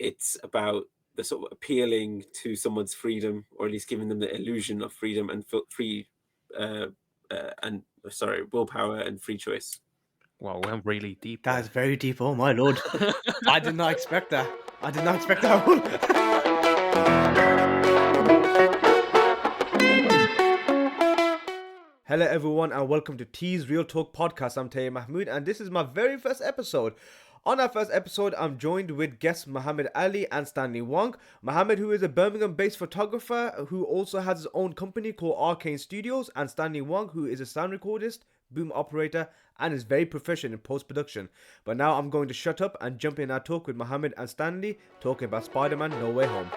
it's about the sort of appealing to someone's freedom, or at least giving them the illusion of freedom and uh, willpower and free choice. Well, we went really deep That there. is very deep. Oh my lord. I did not expect that. I did not expect that. Hello everyone and welcome to T's Real Talk Podcast. I'm Tayyip Mahmood and this is my very first episode. On our first episode, I'm joined with guests Mohammed Ali and Stanley Wong. Mohammed, who is a Birmingham-based photographer who also has his own company called Arcane Studios, and Stanley Wong, who is a sound recordist, boom operator, and is very proficient in post-production. But now I'm going to shut up and jump in our talk with Mohammed and Stanley, talking about Spider-Man No Way Home.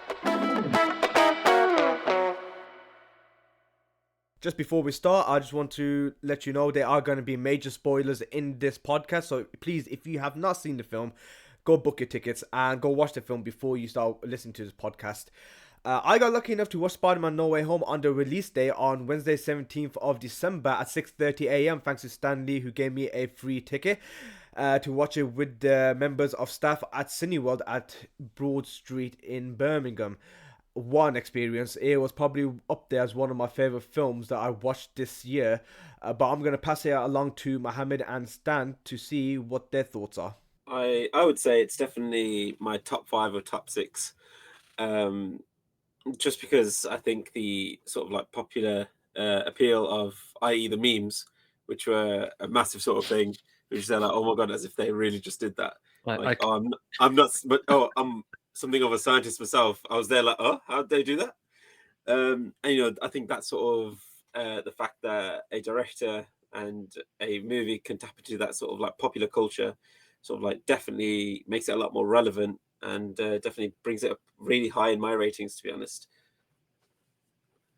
Just before we start, I just want to let you know there are going to be major spoilers in this podcast. So please, if you have not seen the film, go book your tickets and go watch the film before you start listening to this podcast. I got lucky enough to watch Spider-Man No Way Home on the release day on Wednesday 17th of December at 6:30 a.m. thanks to Stanley, who gave me a free ticket to watch it with the members of staff at Cineworld at Broad Street in Birmingham. One experience. It was probably up there as one of my favorite films that I watched this year. But I'm going to pass it along to Mohammed and Stan to see what their thoughts are. I would say it's definitely my top 5 or top 6. Just because I think the sort of like popular appeal of, i.e. the memes, which were a massive sort of thing, which they're like, oh my god, as if they really just did that. I'm not, but I'm something of a scientist myself. I was there like, oh, how'd they do that? And I think that's sort of the fact that a director and a movie can tap into that sort of like popular culture, sort of like definitely makes it a lot more relevant, and definitely brings it up really high in my ratings, to be honest.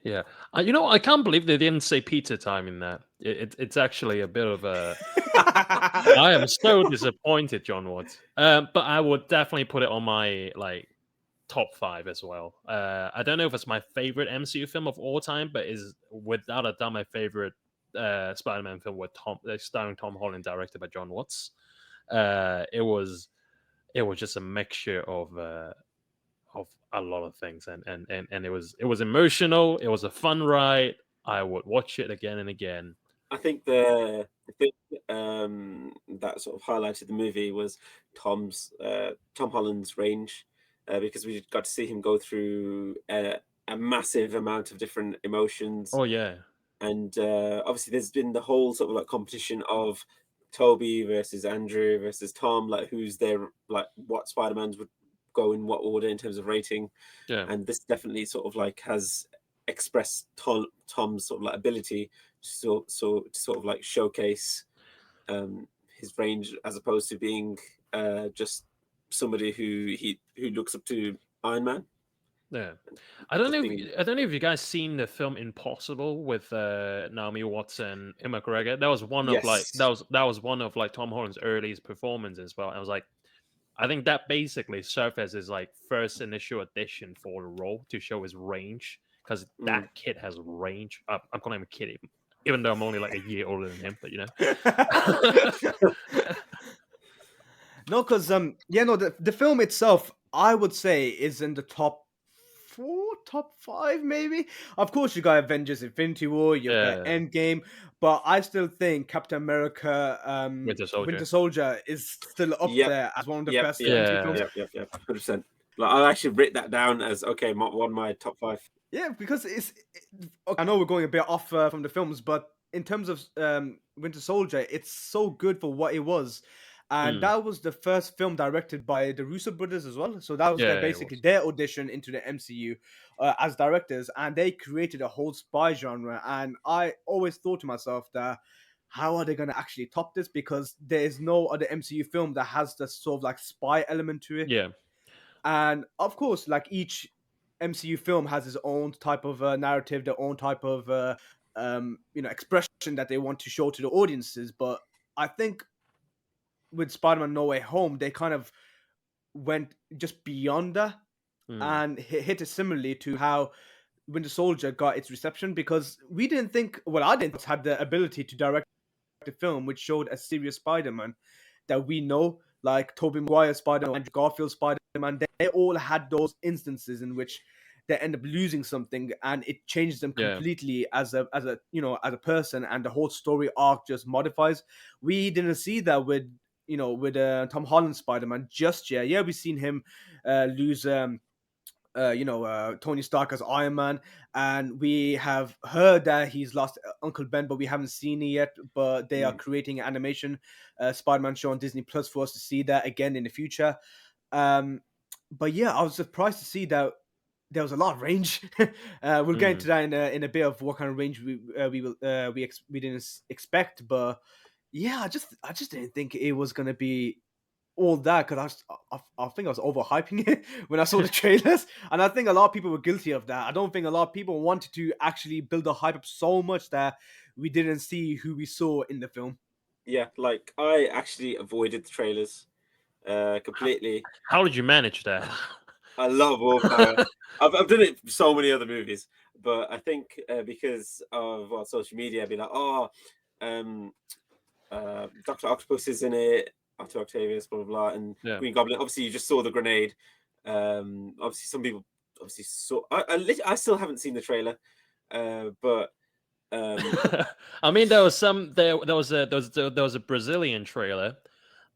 Yeah, I can't believe they didn't say pizza time in that. It's actually a bit of a. I am so disappointed, John Watts. But I would definitely put it on my top 5 as well. I don't know if it's my favorite MCU film of all time, but is without a doubt my favorite Spider-Man film with starring Tom Holland, directed by John Watts. It was just a mixture of a lot of things, and it was emotional. It was a fun ride. I would watch it again and again. I think the thing that sort of highlighted the movie was Tom Holland's range, because we got to see him go through a massive amount of different emotions. Oh yeah, and obviously there's been the whole sort of like competition of Toby versus Andrew versus Tom, like who's their, like what Spider-Mans would go in what order in terms of rating. yeah. And this definitely sort of like has expressed Tom's sort of like ability to sort of like showcase his range, as opposed to being just somebody who looks up to Iron Man. Yeah, I don't know if you guys seen the film Impossible with Naomi Watts and Emma McGregor. That was one of like that was one of like Tom Holland's earliest performances as well. I was like, I think that basically served as his like first initial audition for the role to show his range, because that kid has range. I'm calling him a kid, even though I'm only like a year older than him, but No, because the film itself, I would say, is in the top 4, top 5 maybe. Of course, you got Avengers: Infinity War, you've got Endgame, but I still think Captain America: Winter Soldier is still up there as one of the best MCU films. Yeah, 100%. Like, I actually written that down as one of my top 5. Yeah, because I know we're going a bit off from the films, but in terms of Winter Soldier, it's so good for what it was. And that was the first film directed by the Russo brothers as well. So that was basically their audition into the MCU as directors. And they created a whole spy genre. And I always thought to myself that, how are they going to actually top this? Because there is no other MCU film that has the sort of like spy element to it. Yeah. And of course, like each MCU film has its own type of narrative, their own type of expression that they want to show to the audiences. But I think with Spider-Man No Way Home, they kind of went just beyond that and hit it similarly to how Winter Soldier got its reception, because we didn't think, well, I didn't have the ability to direct a film which showed a serious Spider-Man that we know, like Tobey Maguire Spider-Man, Andrew Garfield Spider-Man, Spider-Man, they all had those instances in which they end up losing something and it changes them completely as a as a person, and the whole story arc just modifies. We didn't see that with Tom Holland Spider-Man just yet. Yeah, we've seen him lose Tony Stark as Iron Man, and we have heard that he's lost Uncle Ben, but we haven't seen it yet. But they are creating an animation Spider-Man show on Disney Plus for us to see that again in the future. But yeah, I was surprised to see that there was a lot of range. We'll get into that in a bit of what kind of range we didn't expect, but yeah, I just didn't think it was gonna be all that, because I think I was overhyping it when I saw the trailers, and I think a lot of people were guilty of that. I don't think a lot of people wanted to actually build the hype up so much that we didn't see who we saw in the film. Yeah, like I actually avoided the trailers completely. How did you manage that? I love Willpower. I've done it for so many other movies, but I think because of social media, I'd be like, Dr. Octopus is in it, Otto Octavius, blah blah blah, and Green Goblin. Obviously, you just saw the grenade. Obviously, some people obviously saw. I still haven't seen the trailer, but I mean, there was a Brazilian trailer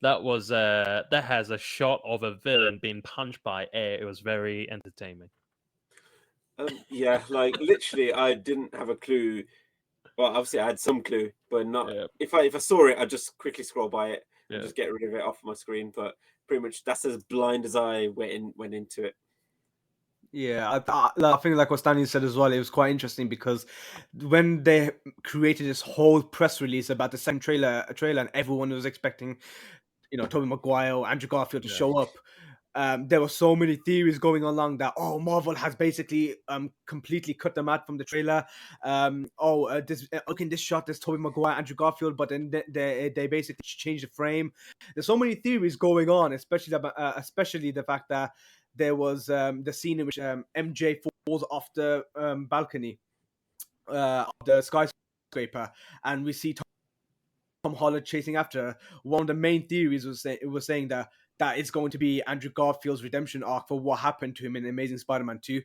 that has a shot of a villain being punched by air. It was very entertaining. Yeah, like literally, I didn't have a clue. Well, obviously, I had some clue, but not. If I saw it, I'd just quickly scroll by it and just get rid of it off my screen. But pretty much, that's as blind as I went into it. Yeah, I think like what Stanley said as well, it was quite interesting because when they created this whole press release about the second trailer, and everyone was expecting, Tobey Maguire or Andrew Garfield to show up. There were so many theories going along that Marvel has basically completely cut them out from the trailer. In this shot there's Tobey Maguire, Andrew Garfield, but then they basically changed the frame. There's so many theories going on, especially the fact that there was the scene in which MJ falls off the balcony of the skyscraper, and we see Tom Holland chasing after her. One of the main theories was saying that is going to be Andrew Garfield's redemption arc for what happened to him in Amazing Spider-Man 2.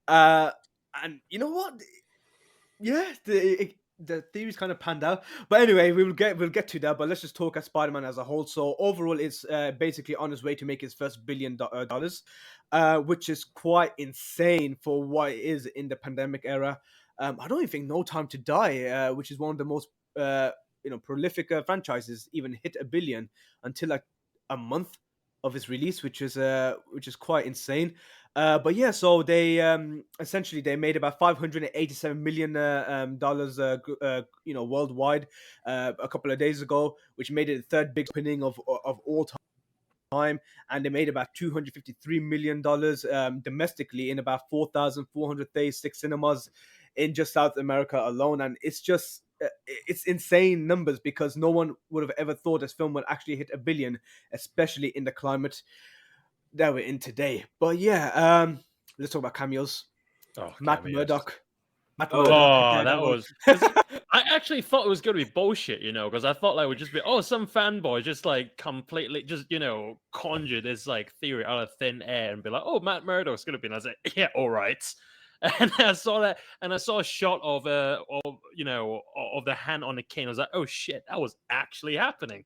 And you know what? Yeah, the theories kind of panned out. But anyway, we'll get to that. But let's just talk at Spider-Man as a whole. So overall, it's basically on his way to make his first $1 billion, which is quite insane for what it is in the pandemic era. I don't even think No Time to Die, which is one of the most prolific franchises, even hit $1 billion until like a month of its release, which is quite insane. But yeah, so they essentially they made about $587 million worldwide a couple of days ago, which made it the third biggest opening of all time, and they made about $253 million domestically in about 4,436 cinemas in just South America alone. And it's just it's insane numbers, because no one would have ever thought this film would actually hit $1 billion, especially in the climate that we're in today. But yeah, let's talk about cameos. Matt Murdock. That was. I actually thought it was going to be bullshit, because I thought like it would just be some fanboy just like completely just conjure this like theory out of thin air and be like, Matt Murdock's going to be. And I was like, yeah, all right. And I saw that, and I saw a shot of the hand on the cane. I was like, oh shit, that was actually happening.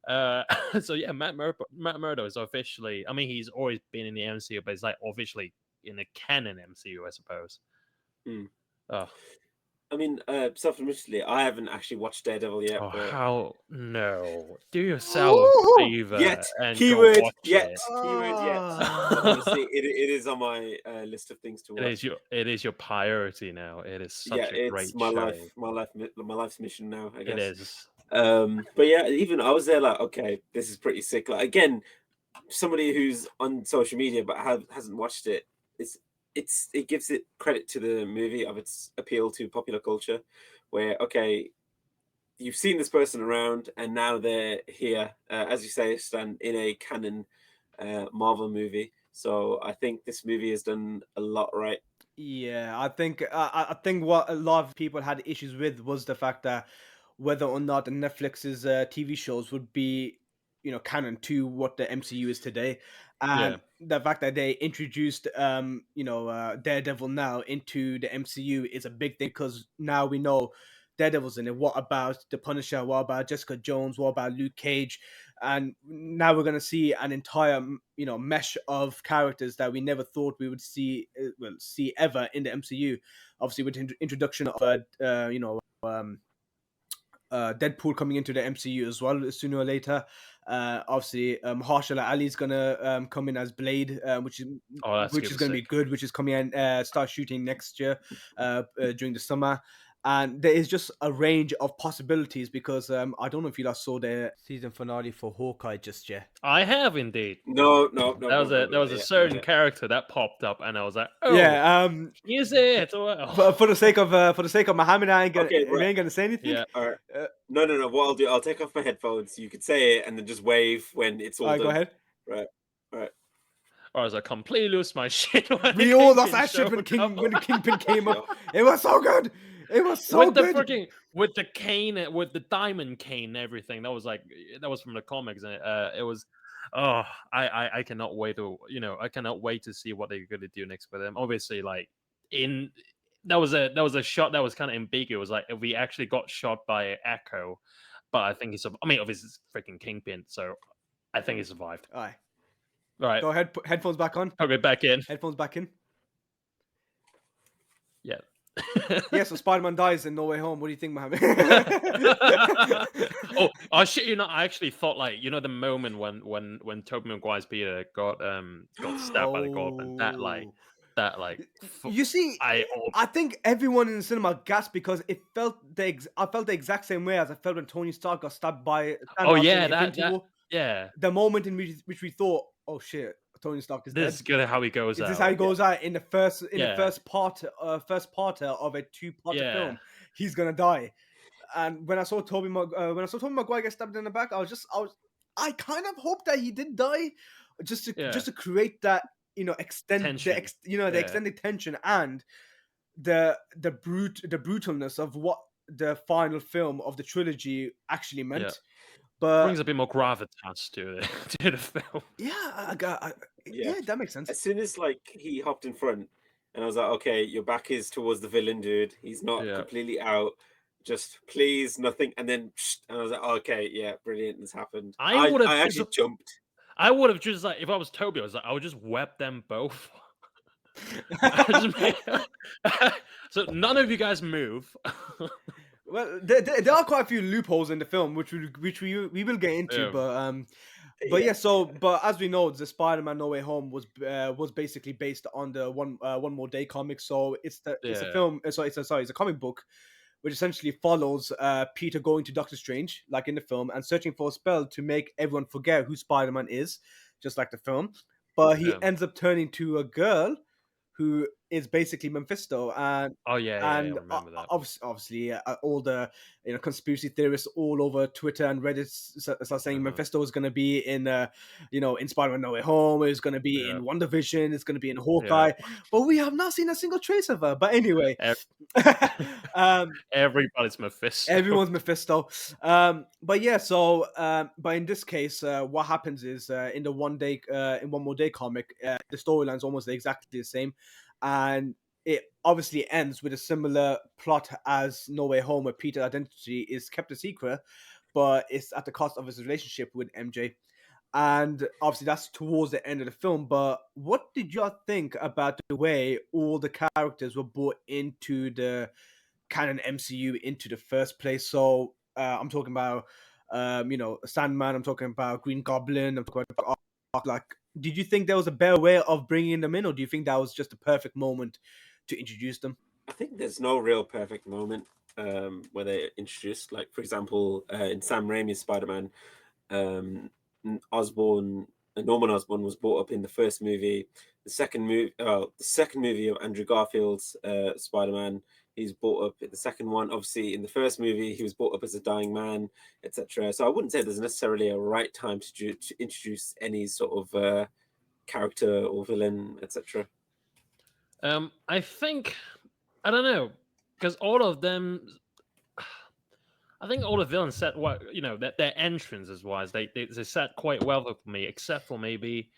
So yeah, Matt Murdock is officially. I mean, he's always been in the MCU, but he's like officially in the canon MCU, I suppose. I mean, self-admittedly, I haven't actually watched Daredevil yet. How no? Do yourself a favor. Keyword yet. Honestly, it is on my list of things to watch. It is your priority now. It is such a great show. My life's mission now, I guess. It is. But yeah, even I was there like, okay, this is pretty sick. Like again, somebody who's on social media but hasn't watched it, it gives it credit to the movie of its appeal to popular culture, where okay, you've seen this person around and now they're here, as you say, Stan, in a canon Marvel movie. So I think this movie has done a lot right. Yeah, I think what a lot of people had issues with was the fact that whether or not Netflix's TV shows would be canon to what the MCU is today. And the fact that they introduced Daredevil now into the MCU is a big thing, because now we know Daredevil's in it. What about the Punisher? What about Jessica Jones? What about Luke Cage? And now we're going to see an entire mesh of characters that we never thought we would see ever in the MCU. Obviously, with the introduction of Deadpool coming into the MCU as well, sooner or later. Obviously, Mahershala Ali is gonna come in as Blade, which is gonna be good. Which is coming and start shooting next year during the summer. And there is just a range of possibilities, because I don't know if you guys saw the season finale for Hawkeye just yet. I have indeed. No. There was a certain character that popped up, and I was like, "Oh, yeah, is it?" For the sake of Mohammed, I ain't gonna say anything. Yeah. All right. No. What I'll do, I'll take off my headphones. You could say it, and then just wave when it's all done. Go ahead. Right. Or I was like, completely lose my shit. We all lost our shit when the Kingpin came up. It was so good. It was so good. With the cane, with the diamond cane and everything. That was from the comics. And it was, I cannot wait to, I cannot wait to see what they're going to do next with them. Obviously, like that was a shot that was kind of ambiguous. Like, if we actually got shot by Echo, but I think obviously it's freaking Kingpin, so I think he survived. All right. Right. Go ahead. Put headphones back on. Okay, back in. Headphones back in. Yeah. Yeah, so Spider-Man dies in No Way Home. What do you think, Mohammed? Oh shit! I actually thought, like, the moment when Tobey Maguire's Peter got stabbed by the Goblin. That you see, I think everyone in the cinema gasped, because I felt the exact same way as I felt when Tony Stark got stabbed by. The moment in which we thought, oh shit, Tony Stark is dead. This is good how he goes out. This is how he goes out in the first part of a two-part film. He's gonna die. And when I saw Tobey Maguire get stabbed in the back, I kind of hoped that he did die, just to create that extended tension and the brutalness of what the final film of the trilogy actually meant. Yeah. But brings a bit more gravitas to the film. Yeah, that makes sense. As soon as he hopped in front, and I was like, okay, your back is towards the villain, dude. He's not completely out. Just please, nothing. And then, and I was like, okay, yeah, brilliant. This happened. I actually jumped. I would have just if I was Toby, I would just web them both. So none of you guys move. Well, there are quite a few loopholes in the film, which we will get into, but as we know, the Spider-Man No Way Home was basically based on the One More Day comic. So it's a film. It's a comic book, which essentially follows Peter going to Doctor Strange, like in the film, and searching for a spell to make everyone forget who Spider-Man is, just like the film. But he ends up turning to a girl who is basically Mephisto, and I remember that. Obviously, all the conspiracy theorists all over Twitter and Reddit start saying Mephisto is going to be in in Spider-Man No Way Home, is going to be in WandaVision, it's going to be in Hawkeye, but we have not seen a single trace of her. But anyway, everybody's Mephisto. Everyone's Mephisto. But in this case, what happens is in the One More Day comic, the storyline's almost exactly the same. And it obviously ends with a similar plot as No Way Home, where Peter's identity is kept a secret, but it's at the cost of his relationship with MJ. And obviously that's towards the end of the film. But what did y'all think about the way all the characters were brought into the canon MCU into the first place? So I'm talking about Sandman, I'm talking about Green Goblin, I'm talking about did you think there was a better way of bringing them in, or do you think that was just a perfect moment to introduce them? I think there's no real perfect moment where they're introduced. Like, for example, in Sam Raimi's Spider-Man, Norman Osborn was brought up in the first movie. The second movie of Andrew Garfield's Spider-Man, he's brought up in the second one. Obviously, in the first movie, he was brought up as a dying man, etc. So I wouldn't say there's necessarily a right time to introduce any sort of character or villain, etc. I think, I don't know, because all of them, I think all the villains set that their entrances wise, they set quite well for me, except for maybe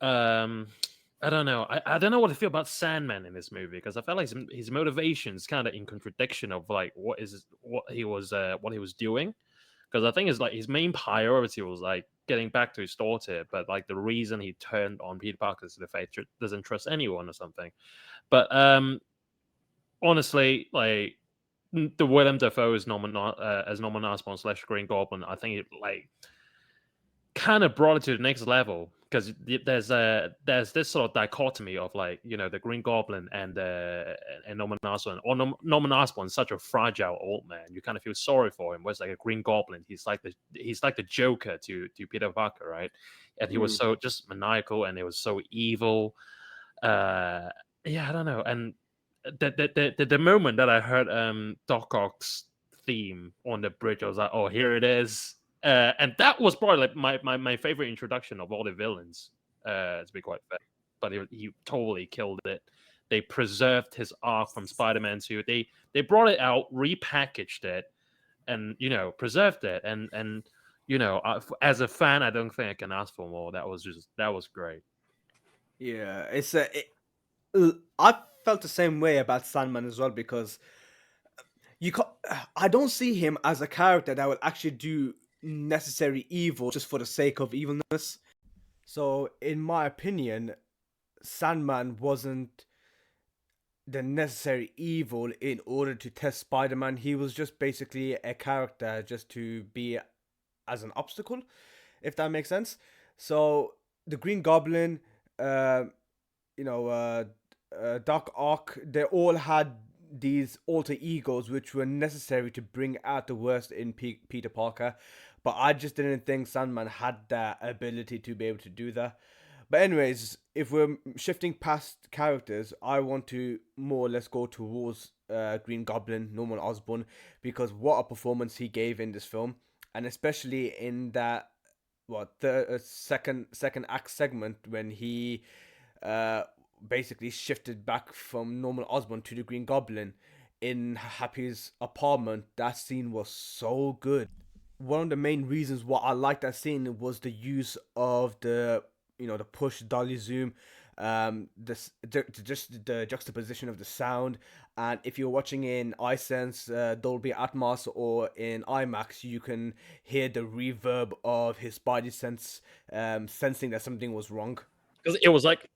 I don't know. I don't know what to feel about Sandman in this movie, because I felt like his motivations kind of in contradiction of like what he was doing. Because I think it's like his main priority was like getting back to his daughter, but like the reason he turned on Peter Parker is the fact he doesn't trust anyone or something. But honestly, like the Willem Dafoe as Norman Osborn / Green Goblin, I think it like kind of brought it to the next level, because there's this sort of dichotomy of like the Green Goblin and Norman Osborn. Or Norman Osborn's such a fragile old man, you kind of feel sorry for him. Whereas like a Green Goblin, he's like the Joker to Peter Parker, right? And he was so just maniacal, and it was so evil. Yeah, I don't know. And the moment that I heard Doc Ock's theme on the bridge, I was like, oh, here it is. And that was probably like my favorite introduction of all the villains, to be quite fair. But he totally killed it. They preserved his arc from Spider-Man 2. They brought it out, repackaged it, and preserved it. And as a fan, I don't think I can ask for more. That was great. Yeah, I felt the same way about Sandman as well, because I don't see him as a character that will actually do necessary evil just for the sake of evilness. So, in my opinion, Sandman wasn't the necessary evil in order to test Spider-Man. He was just basically a character just to be as an obstacle, if that makes sense. So, the Green Goblin, Doc Ock, they all had these alter egos which were necessary to bring out the worst in Peter Parker. But I just didn't think Sandman had that ability to be able to do that. But anyways, if we're shifting past characters, I want to more or less go towards Green Goblin, Norman Osborn, because what a performance he gave in this film. And especially in that the second act segment, when he basically shifted back from Norman Osborn to the Green Goblin in Happy's apartment. That scene was so good. One of the main reasons why I liked that scene was the use of the push dolly zoom, just the juxtaposition of the sound. And if you're watching in iSense, Dolby Atmos, or in IMAX, you can hear the reverb of his Spidey sense sensing that something was wrong. Because it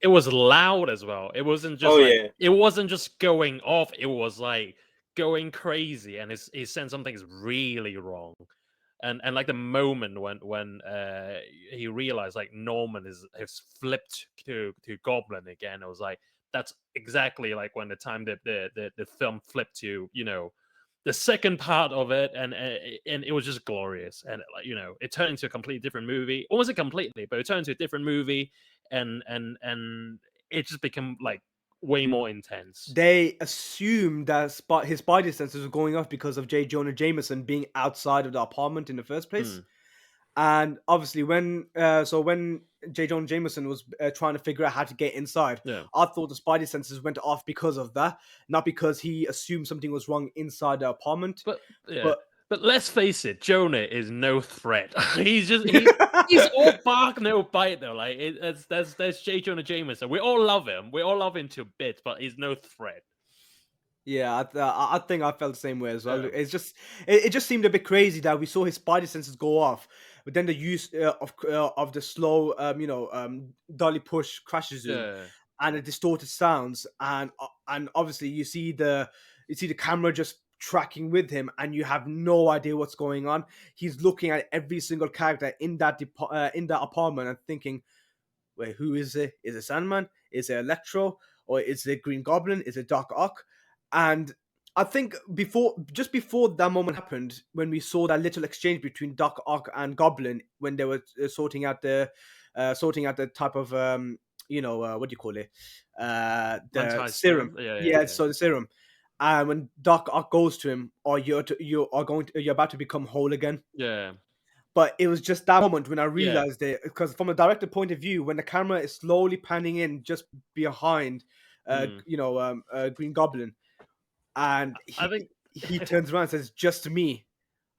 was loud as well. It wasn't just it wasn't just going off. It was like going crazy, and he said something's really wrong. And like the moment when he realized like Norman has flipped to Goblin again, it was like that's exactly like when the time that the film flipped to the second part of it, and it was just glorious. And like it turned into a completely different movie. It wasn't completely, but it turned into a different movie, and it just became like way more intense. They assumed that his Spidey senses were going off because of J. Jonah Jameson being outside of the apartment in the first place. And obviously, when J. Jonah Jameson was trying to figure out how to get inside, I thought the Spidey senses went off because of that, not because he assumed something was wrong inside the apartment. But let's face it, Jonah is no threat. he's all bark, no bite, though. Like that's J. Jonah Jameson. We all love him. We all love him to bits, but he's no threat. Yeah, I think I felt the same way as well. Yeah. It just seemed a bit crazy that we saw his Spidey senses go off, but then the use of the slow, dolly push crashes zoom, and the distorted sounds, and obviously you see the camera just tracking with him, and you have no idea what's going on. He's looking at every single character in that apartment and thinking, wait, who is it? Is it Sandman? Is it Electro? Or is it Green Goblin? Is it Doc Ock? And I think just before that moment happened, when we saw that little exchange between Doc Ock and Goblin, when they were sorting out the type of what do you call it? The serum. So the serum. And when Doc Ock goes to him, or you're about to become whole again. Yeah. But it was just that moment when I realized it, because from a director point of view, when the camera is slowly panning in just behind, Green Goblin, and he turns around and says, "Just me,"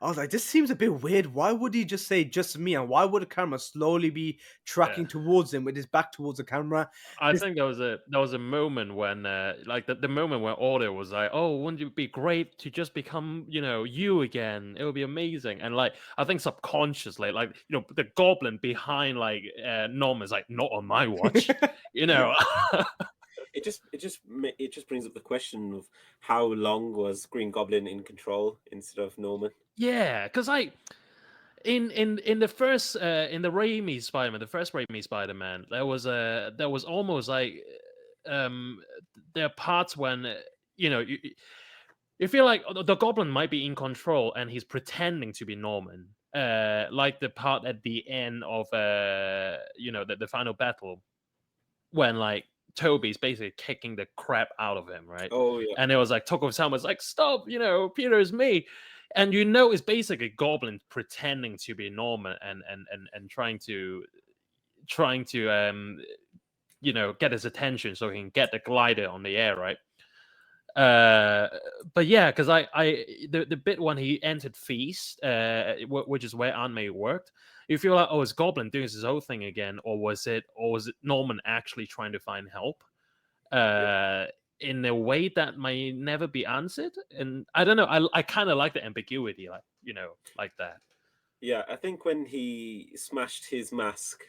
I was like, this seems a bit weird. Why would he just say just me? And why would the camera slowly be tracking towards him with his back towards the camera? I think there was a moment when like the moment where Audio was like, "Oh, wouldn't it be great to just become, you again? It would be amazing." And like I think subconsciously, like the goblin behind like Norman's like, "Not on my watch," you know. It just brings up the question of how long was Green Goblin in control instead of Norman. Yeah, because like in the first in the Raimi Spider-Man, the first Raimi Spider-Man, there was almost like um there are parts when you feel like the Goblin might be in control and he's pretending to be Norman. Like the part at the end of the final battle when like Toby's basically kicking the crap out of him, right? Oh yeah. And it was like Toko Sama's like, "Stop, Peter is me." And it's basically Goblin pretending to be Norman and trying to get his attention so he can get the glider on the air, right? But yeah, because the bit when he entered Feast, which is where Aunt May worked, you feel like, oh, is Goblin doing his own thing again, or was it Norman actually trying to find help? In a way that might never be answered, and I don't know. I kind of like the ambiguity, like that. Yeah, I think when he smashed his mask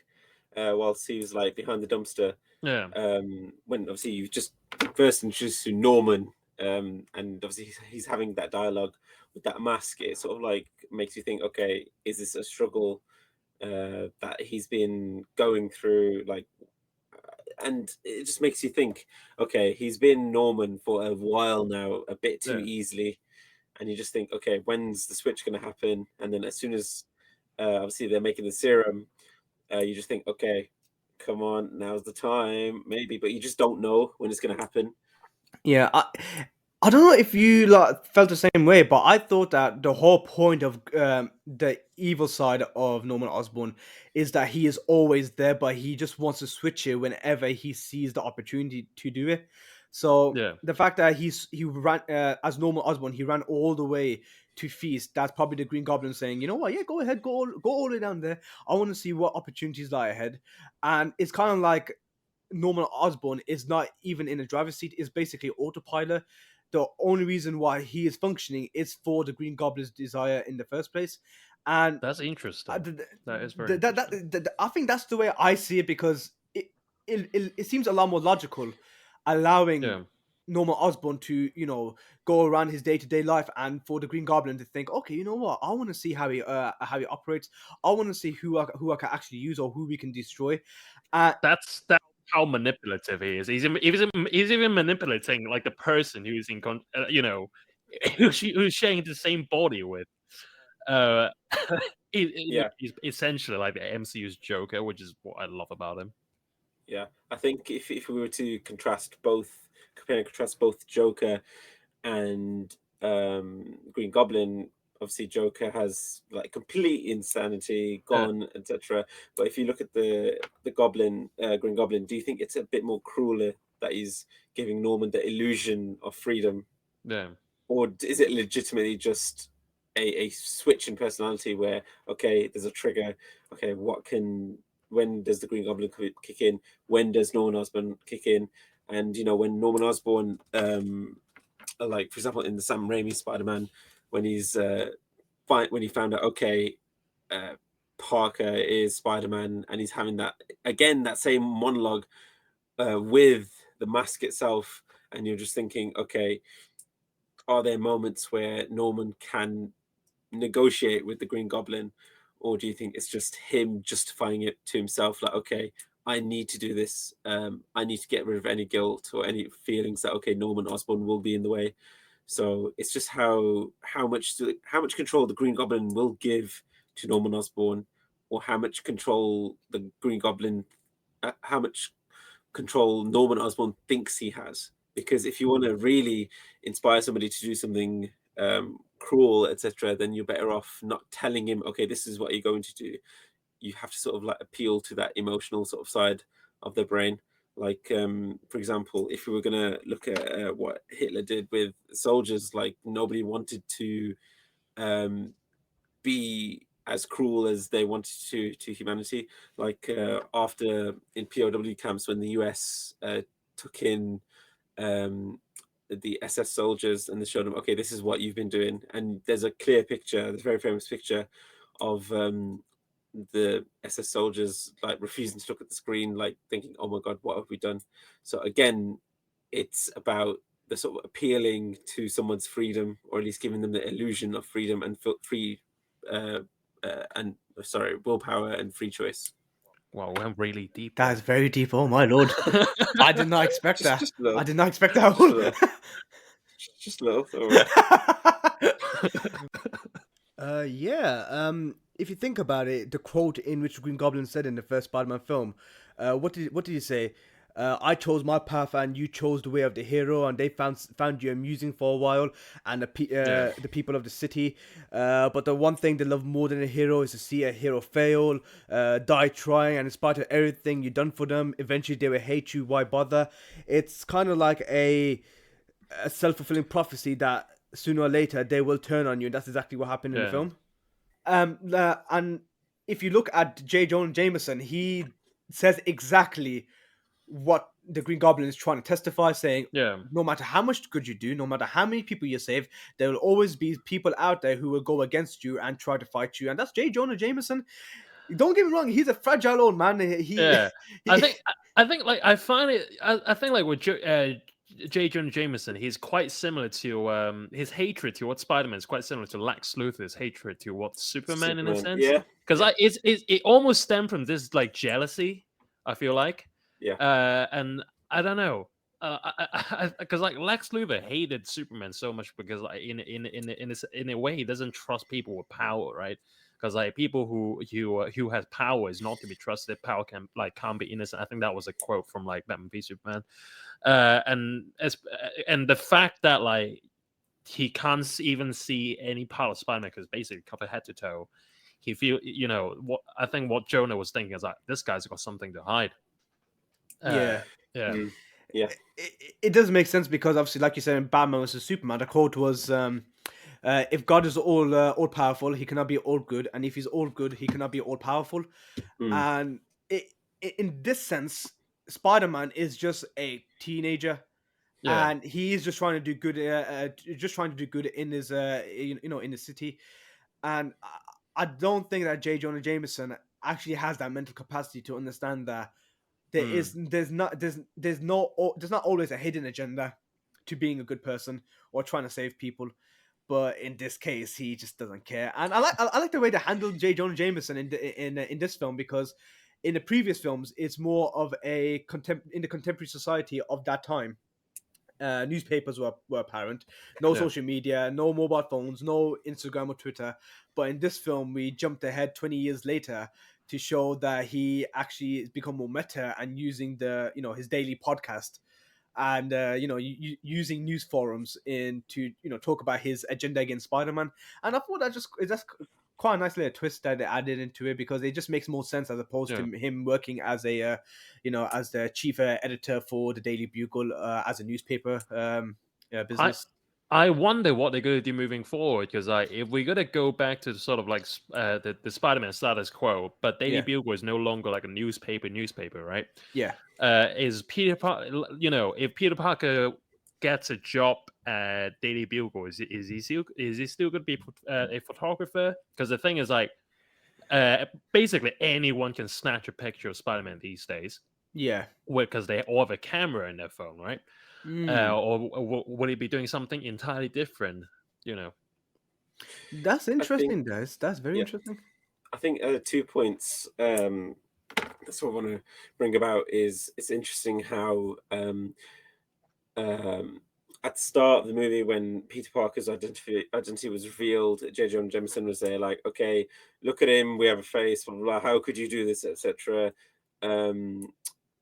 whilst he was like behind the dumpster, Yeah, when obviously you just first introduced to Norman, and obviously he's having that dialogue with that mask, it sort of like makes you think, okay, is this a struggle that he's been going through, like, and it just makes you think, okay, he's been Norman for a while now, a bit too yeah. easily, and you just think, okay, when's the switch going to happen? And then as soon as obviously they're making the serum, you just think, okay, come on, now's the time, maybe, but you just don't know when it's going to happen. Yeah, I don't know if you like felt the same way, but I thought that the whole point of the evil side of Norman Osborn is that he is always there, but he just wants to switch it whenever he sees the opportunity to do it. So Yeah. the fact that he ran as Norman Osborn, he ran all the way to Feast. That's probably the Green Goblin saying, you know what, yeah, go ahead, go all the way down there. I want to see what opportunities lie ahead, and it's kind of like Norman Osborn is not even in the driver's seat, is basically autopilot. The only reason why he is functioning is for the Green Goblin's desire in the first place. And That's interesting. That is very that, interesting. I think that's the way I see it, because it seems a lot more logical, allowing Yeah. Norman Osborn to, go around his day-to-day life, and for the Green Goblin to think, okay, you know what, I want to see how he operates. I want to see who I can actually use, or who we can destroy. That's how manipulative he is. He's even manipulating like the person who's who's sharing the same body with. Uh, Yeah. he's essentially like the MCU's Joker, which is what I love about him. Yeah, I think if we were to compare and contrast both Joker and Green Goblin, obviously Joker has like complete insanity, gone, etc. But if you look at the Green Goblin, do you think it's a bit more crueler that he's giving Norman the illusion of freedom, Yeah. or is it legitimately just a switch in personality where, okay, there's a trigger, okay, when does the Green Goblin kick in? When does Norman Osborn kick in? And when Norman Osborn, like for example in the Sam Raimi Spider-Man, when when he found out, okay, Parker is Spider-Man, and he's having that same monologue with the mask itself, and you're just thinking, okay, are there moments where Norman can negotiate with the Green Goblin, or do you think it's just him justifying it to himself, like, okay, I need to do this, I need to get rid of any guilt or any feelings that, okay, Norman Osborn will be in the way. So it's just how much control the Green Goblin will give to Norman Osborn, or how much control the Green Goblin, how much control Norman Osborn thinks he has. Because if you want to really inspire somebody to do something cruel, etc., then you're better off not telling him, okay, this is what you're going to do. You have to sort of like appeal to that emotional sort of side of the brain. Like, for example, if we were going to look at what Hitler did with soldiers, like nobody wanted to be as cruel as they wanted to humanity. Like after in POW camps when the US took in the SS soldiers and they showed them, okay, this is what you've been doing, and there's a clear picture, there's a very famous picture of the SS soldiers like refusing to look at the screen, like thinking, oh my god, what have we done? So again, it's about the sort of appealing to someone's freedom, or at least giving them the illusion of freedom and willpower and free choice. Wow, we went really deep. That's very deep. Oh my lord, I did not expect that. Just a little. I did not expect that. Just a little. All right. Yeah. If you think about it, the quote in which Green Goblin said in the first Spider-Man film, what did he say? I chose my path and you chose the way of the hero, and they found you amusing for a while, and the people of the city. But the one thing they love more than a hero is to see a hero fail, die trying, and in spite of everything you've done for them, eventually they will hate you. Why bother? It's kind of like a self-fulfilling prophecy that sooner or later they will turn on you, and that's exactly what happened in the film. And if you look at J. Jonah Jameson, he says exactly what the Green Goblin is trying to testify, saying, no matter how much good you do, no matter how many people you save, there will always be people out there who will go against you and try to fight you. And that's J. Jonah Jameson. Don't get me wrong, he's a fragile old man. I think like I find it. I think like with J. Jonah Jameson, he's quite similar to his hatred to what Spider-Man is quite similar to Lex Luthor's hatred to what Superman in a sense. Yeah, because it almost stemmed from this like jealousy. I feel like. Yeah. And I don't know. Because like Lex Luthor hated Superman so much because like in a way he doesn't trust people with power, right? Because like people who has power is not to be trusted. Power can't be innocent. I think that was a quote from like Batman v Superman. And the fact that like he can't even see any part of Spider-Man because basically covered head to toe. He what I think what Jonah was thinking is like this guy's got something to hide. Yeah. It does make sense because obviously, like you said in Batman vs Superman, the quote was, "If God is all powerful, he cannot be all good, and if he's all good, he cannot be all powerful." And in this sense, Spider-Man is just a teenager, and he is just trying to do good, in his, in the city. And I don't think that J. Jonah Jameson actually has that mental capacity to understand that. There's not always a hidden agenda to being a good person or trying to save people, but in this case he just doesn't care. And I like the way they handled J. Jonah Jameson in this film, because in the previous films it's more of in the contemporary society of that time. Newspapers were apparent, no social media, no mobile phones, no Instagram or Twitter. But in this film we jumped ahead 20 years later to show that he actually has become more meta and using his daily podcast and using news forums to talk about his agenda against Spider-Man. And I thought that's quite a nice little twist that they added into it, because it just makes more sense as opposed to him working as a as the chief editor for the Daily Bugle, as a newspaper business. I wonder what they're going to do moving forward, because if we're going to go back to sort of like the Spider-Man status quo, but Daily Bugle is no longer like a newspaper, right? Yeah. Is Peter if Peter Parker gets a job at Daily Bugle, is he still going to be a photographer? Because the thing is like basically anyone can snatch a picture of Spider-Man these days. Yeah. Because they all have a camera in their phone, right? Or would he be doing something entirely different? That's interesting, guys. That's very interesting. I think 2 points that's what I want to bring about is it's interesting how at the start of the movie, when Peter Parker's identity was revealed, J. Jonah Jameson was there like, okay, look at him, we have a face, blah, blah, blah, how could you do this, etc. And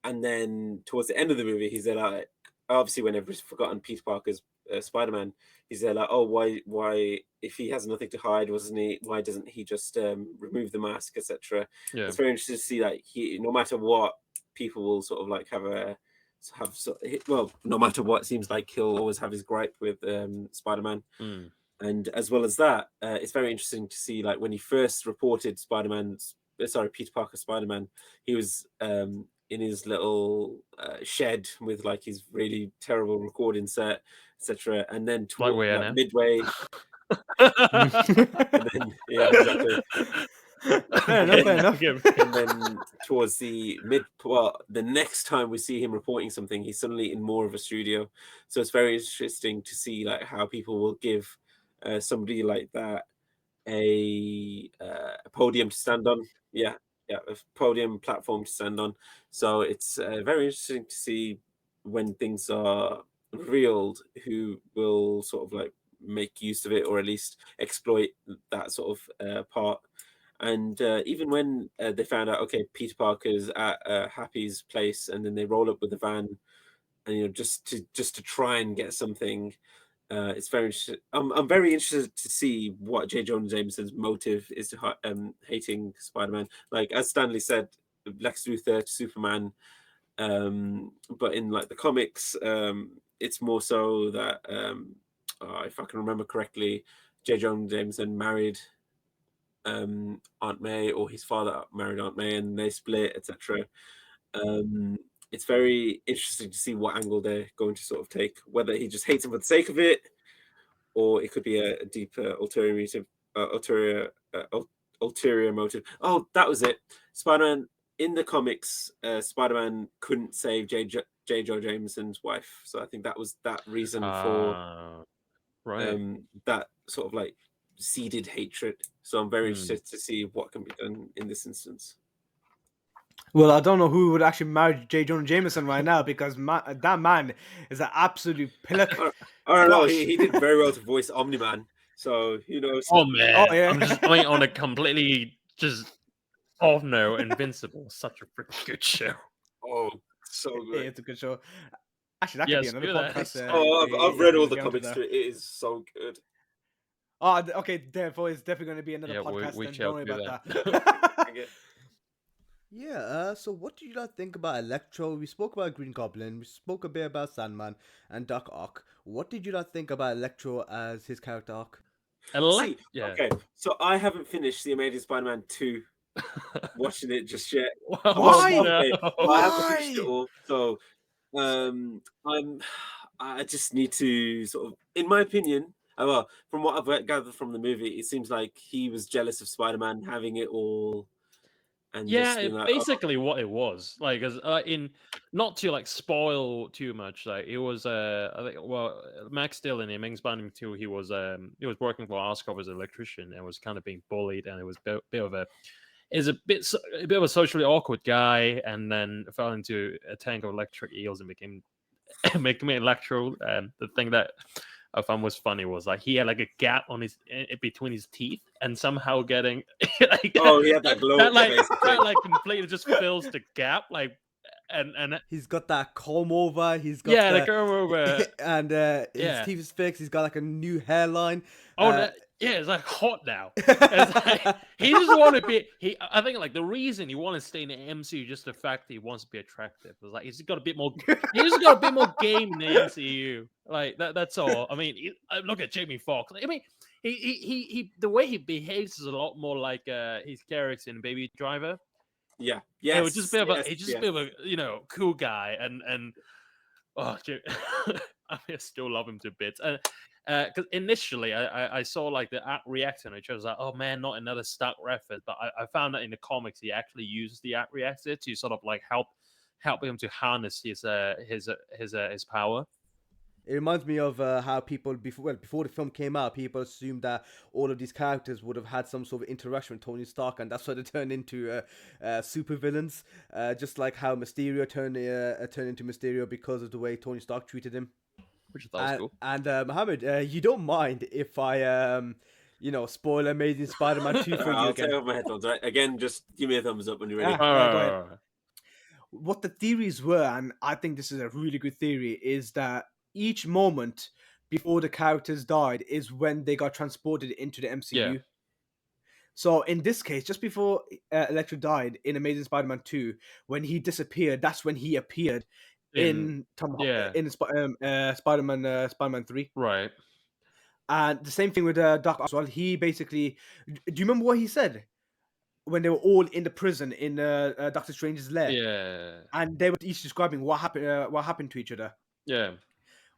then towards the end of the movie, he's there like, obviously when everybody's forgotten Peter Parker's Spider-Man, he's there like, oh, why if he has nothing to hide, why doesn't he just remove the mask, etc. It's very interesting to see like no matter what, people will sort of like no matter what, it seems like he'll always have his gripe with Spider-Man. And as well as that, it's very interesting to see, like, when he first reported Peter Parker Spider-Man, he was in his little shed with like his really terrible recording set, etc. And then Like we are like now. midway, and then yeah, exactly. Fair enough. And then towards the the next time we see him reporting something, he's suddenly in more of a studio. So it's very interesting to see like how people will give somebody like that a podium to stand on. Yeah, a podium platform to stand on. So it's very interesting to see when things are revealed who will sort of like make use of it, or at least exploit that sort of part. And even when they found out, okay, Peter Parker's at Happy's place, and then they roll up with the van, and just to try and get something. It's very interesting. I'm very interested to see what J. Jonah Jameson's motive is to hating Spider-Man. Like as Stanley said, Lex Luthor to Superman, but in like the comics, it's more so that if I can remember correctly, J. Jonah Jameson married Aunt May, or his father married Aunt May, and they split, etc. It's very interesting to see what angle they're going to sort of take, whether he just hates him for the sake of it, or it could be a deeper ulterior motive. Oh, that was it. Spider-Man in the comics, Spider-Man couldn't save J. Jonah Jameson's wife, so I think that was that reason for that sort of like seeded hatred. So I'm very interested to see what can be done in this instance. Well, I don't know who would actually marry J. Jonah Jameson right now, because that man is an absolute pillar. I don't know. He did very well to voice Omni-Man, so who knows? Oh man, Oh, yeah. I'm just going on a completely just off note. Invincible, such a freaking good show. Oh, so good. It's a good show. Actually, that could be another podcast. I've read all the comics too. It is so good. Oh, okay. Therefore, it's definitely going to be another podcast. We don't worry about that. Yeah, so what do you guys think about Electro? We spoke about Green Goblin, we spoke a bit about Sandman and Doc Ock. What did you guys think about Electro as his character arc? Okay, so I haven't finished The Amazing Spider-Man 2, watching it just yet. Why? I haven't finished it all, so I just need to sort of, in my opinion, well, from what I've gathered from the movie, it seems like he was jealous of Spider-Man having it all. And basically what it was like, as in, not to like spoil too much, like it was I think, well, Max Steel in the Amazing Spider-Man 2, he was working for Oscorp as an electrician and was kind of being bullied, and it was a bit of a socially awkward guy, and then fell into a tank of electric eels and became Electro. The thing that I found was funny was like he had like a gap on his between his teeth, and somehow getting like he had that glow that completely just fills the gap, like, and he's got that comb over. He's got the comb over, and his teeth is fixed. He's got like a new hairline. It's like hot now. It's like, he just want to be. I think like the reason he wants to stay in the MCU, just the fact that he wants to be attractive. It's like he's got a bit more. He's got a bit more game in the MCU. Like that's all. I mean, look at Jamie Foxx. I mean, he the way he behaves is a lot more like his character in Baby Driver. Yeah. It was just a bit of a bit of a cool guy, and I still love him to bits. Because initially I saw like the reactor, and I was like, oh man, not another stuck reference. But I found that in the comics he actually used the reactor to sort of like help him to harness his power. It reminds me of how people before the film came out, people assumed that all of these characters would have had some sort of interaction with Tony Stark, and that's why they turned into supervillains. Just like how Mysterio turned into Mysterio because of the way Tony Stark treated him. Which I thought was cool. And Mohammed, you don't mind if I spoil Amazing Spider-Man 2 for you again? I'll take off my headphones. Right? Again, just give me a thumbs up when you're ready. Go ahead. What the theories were, and I think this is a really good theory, is that each moment before the characters died is when they got transported into the MCU. Yeah. So in this case, just before Electro died in Amazing Spider-Man 2, when he disappeared, that's when he appeared in Spider-Man 3. Right. And the same thing with Doc as well. He basically, do you remember what he said when they were all in the prison in Doctor Strange's lair? Yeah. And they were each describing what happened to each other. Yeah.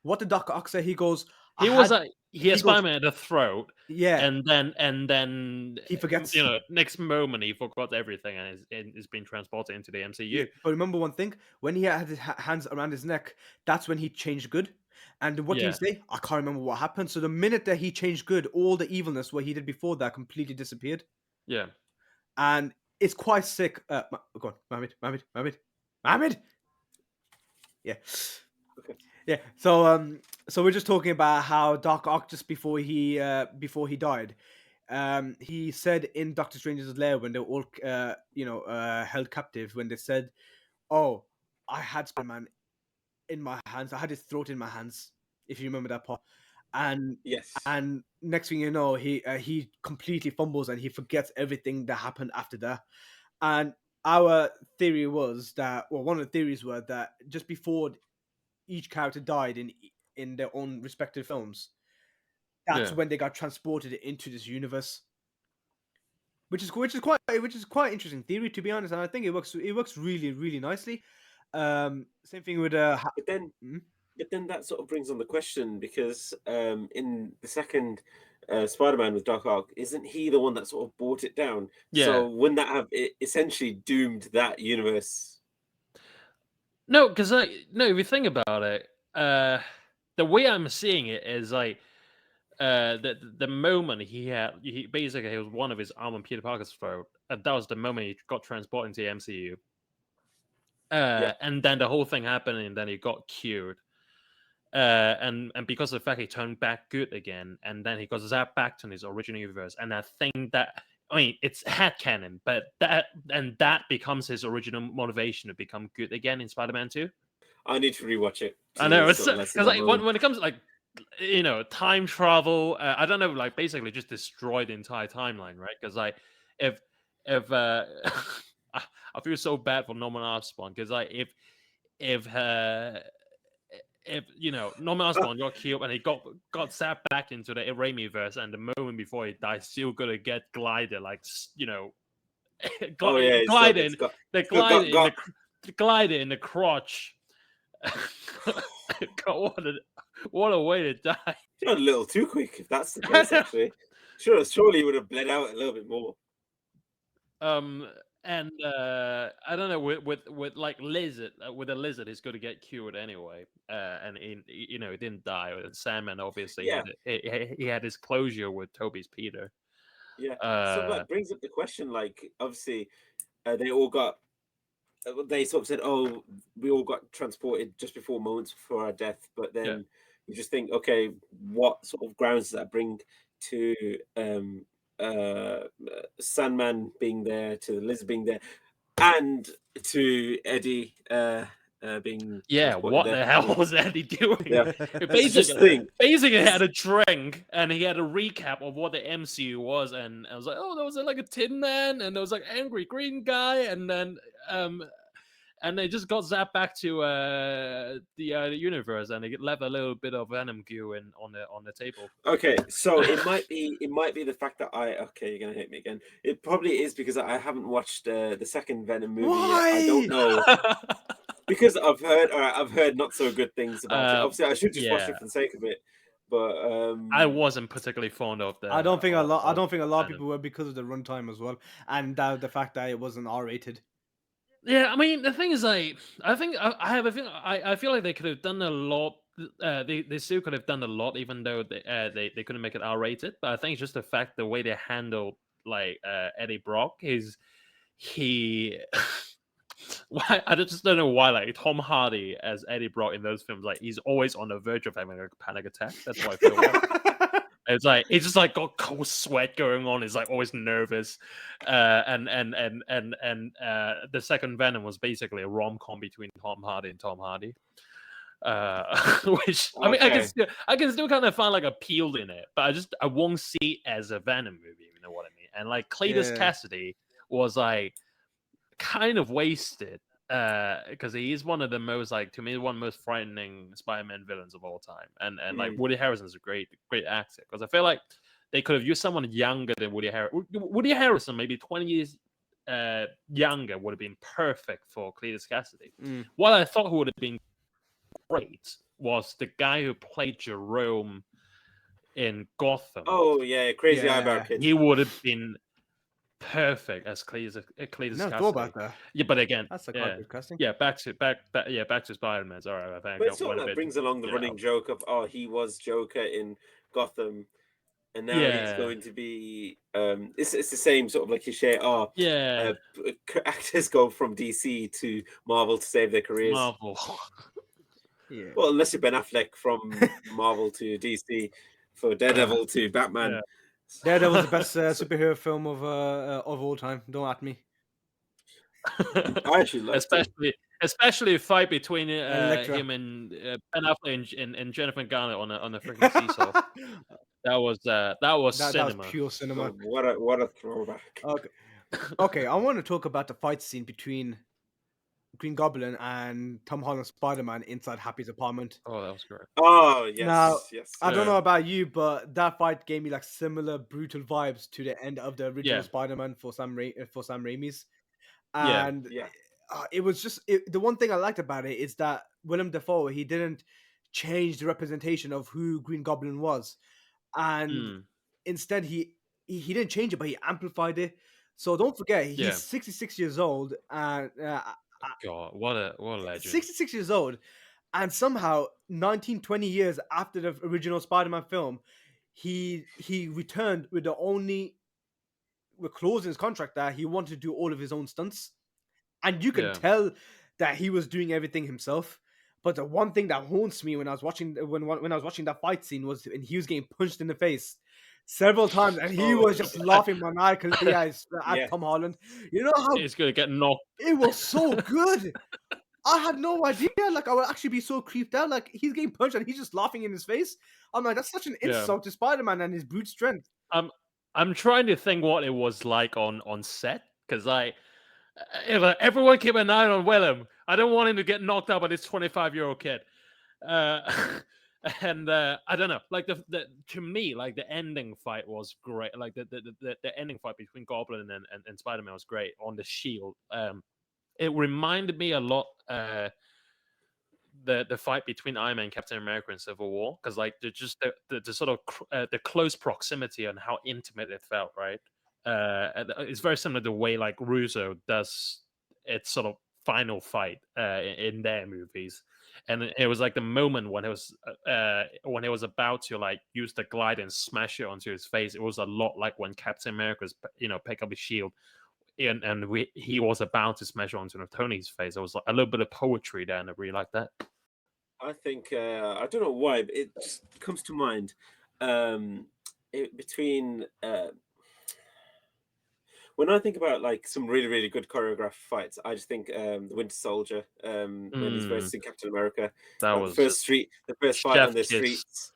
What did Doc Ock say? He goes, he had Spider-Man at the throat. Yeah. And then He forgets. Next moment he forgot everything and is being transported into the MCU. But remember one thing, when he had his hands around his neck, that's when he changed good. And what did he say? I can't remember what happened. So the minute that he changed good, all the evilness what he did before that completely disappeared. Yeah. And it's quite sick. Go on, Mohammed. Yeah. Okay. Yeah. So we're just talking about how Doc Ock, just before he died, he said in Doctor Strange's lair when they were all held captive, when they said, "Oh, I had Spider-Man in my hands. I had his throat in my hands." If you remember that part. And yes, and next thing you know, he completely fumbles and he forgets everything that happened after that. And our theory was that, well, one of the theories were that just before each character died in their own respective films, that's when they got transported into this universe, which is quite interesting theory, to be honest. And I think it works really, really nicely. Same thing with but then that sort of brings on the question, because in the second Spider-Man with Doc Ock, isn't he the one that sort of brought it down? Yeah. So wouldn't that have essentially doomed that universe? No, because if you think about it, the way I'm seeing it is like the moment he basically was one of his arm on Peter Parker's throat, and that was the moment he got transported into the MCU. And then the whole thing happened, and then he got cured. And because of the fact he turned back good again, and then he got zapped back to his original universe, and I think that, I mean, it's headcanon, but that becomes his original motivation to become good again in Spider-Man 2. I need to rewatch it. I know, it's because like when it comes to like time travel, I don't know, like basically just destroy the entire timeline, right? Because like if I feel so bad for Norman Osborn, because like if Norman Osborn got killed and he got zapped back into the Raimi-verse, and the moment before he died, still gonna get glided, like glided in the crotch. God, what a way to die! You're a little too quick, if that's the case. Actually, surely you would have bled out a little bit more. And I don't know, with like lizard, with a lizard, he's going to get cured anyway. And he didn't die. And Sandman, obviously, he had his closure with Toby's Peter. Yeah. So that brings up the question. Like, obviously, they all got. They sort of said, "Oh, we all got transported just before moments before our death." But then you just think, okay, what sort of grounds does that bring to Sandman being there, to the lizard being there, and to Eddie being what there? The hell was Eddie doing? Yeah. Basically had a drink and he had a recap of what the MCU was, and I was like, oh, there was like a Tin Man, and there was like angry green guy, and then and they just got zapped back to the universe, and they left a little bit of Venom goo on the table. Okay, so it might be the fact that you're gonna hate me again. It probably is because I haven't watched the second Venom movie yet. I don't know. Because I've heard not so good things about it. Obviously, I should just watch it for the sake of it. But I wasn't particularly fond of that. I don't think a lot of people were, because of the runtime as well, and the fact that it wasn't R-rated. Yeah, I mean, the thing is, I feel like they could have done a lot. They still could have done a lot, even though they couldn't make it R-rated. But I think it's just the fact, the way they handled like Eddie Brock is why, I just don't know why, like Tom Hardy as Eddie Brock in those films, like he's always on the verge of having a panic attack. That's why I feel like. It's like it's just like got cold sweat going on. He's like always nervous, and the second Venom was basically a rom-com between Tom Hardy and Tom Hardy, which I mean I can still kind of find like appeal in it, but I won't see it as a Venom movie. You know what I mean? And like Cletus Cassidy was like kind of wasted because he is one of the most, like, to me, one of the most frightening Spider-Man villains of all time, and like Woody Harrelson's a great actor, because I feel like they could have used someone younger than Woody Harrelson. Woody Harrelson, maybe 20 years younger, would have been perfect for Cletus Cassidy. What I thought would have been great was the guy who played Jerome in Gotham. Oh yeah, crazy eyebrow kid. He would have been perfect as Cletus Cassidy. Thought about that. Yeah, but again, that's a quite good casting. Yeah, back to Spider-Man. All right, I think. But it sort of brings along the running joke of, oh, he was Joker in Gotham, and now he's going to be. It's the same sort of like cliche. Oh, actors go from DC to Marvel to save their careers. Marvel. Yeah. Well, unless you're Ben Affleck from Marvel to DC, for Daredevil to Batman. Yeah. Daredevil's the best superhero film of all time. Don't at me. I actually liked it. Especially a fight between him and Ben Affleck and Jennifer Garner on a freaking seesaw. That was cinema. That was pure cinema. Oh, what a throwback. Okay, I want to talk about the fight scene between Green Goblin and Tom Holland's Spider-Man inside Happy's apartment. Oh, that was great. Oh, yes. Now, yes. I don't know about you, but that fight gave me like similar brutal vibes to the end of the original Spider-Man for Sam Raimi's. And it was just the one thing I liked about it is that Willem Dafoe, he didn't change the representation of who Green Goblin was, and instead he didn't change it, but he amplified it. So don't forget, he's 66 years old, and God, what a legend! 66 years old, and somehow 20 years after the original Spider-Man film, he returned with the only clause in his contract that he wanted to do all of his own stunts, and you can tell that he was doing everything himself. But the one thing that haunts me when I was watching that fight scene was when he was getting punched in the face several times, and he was just laughing maniacally at Tom Holland. You know how he's gonna get knocked. It was so good. I had no idea. Like, I would actually be so creeped out. Like, he's getting punched and he's just laughing in his face. I'm like, that's such an insult to Spider-Man and his brute strength. I'm trying to think what it was like on set, because everyone keep an eye on Willem. I don't want him to get knocked out by this 25-year-old kid. And I don't know. Like to me, like the ending fight was great. Like the ending fight between Goblin and Spider-Man was great on the shield. It reminded me a lot the fight between Iron Man and Captain America in Civil War, because like the sort of the close proximity and how intimate it felt, right? It's very similar to the way like Russo does its sort of final fight in their movies, and it was like the moment when it was about to like use the glide and smash it onto his face. It was a lot like when Captain America's pick up his shield and he was about to smash onto Tony's face. It was like a little bit of poetry there, and I really like that. I think I don't know why, but it just comes to mind between when I think about like some really, really good choreographed fights, I just think the Winter Soldier when he's versing Captain America. That was the first fight on the streets.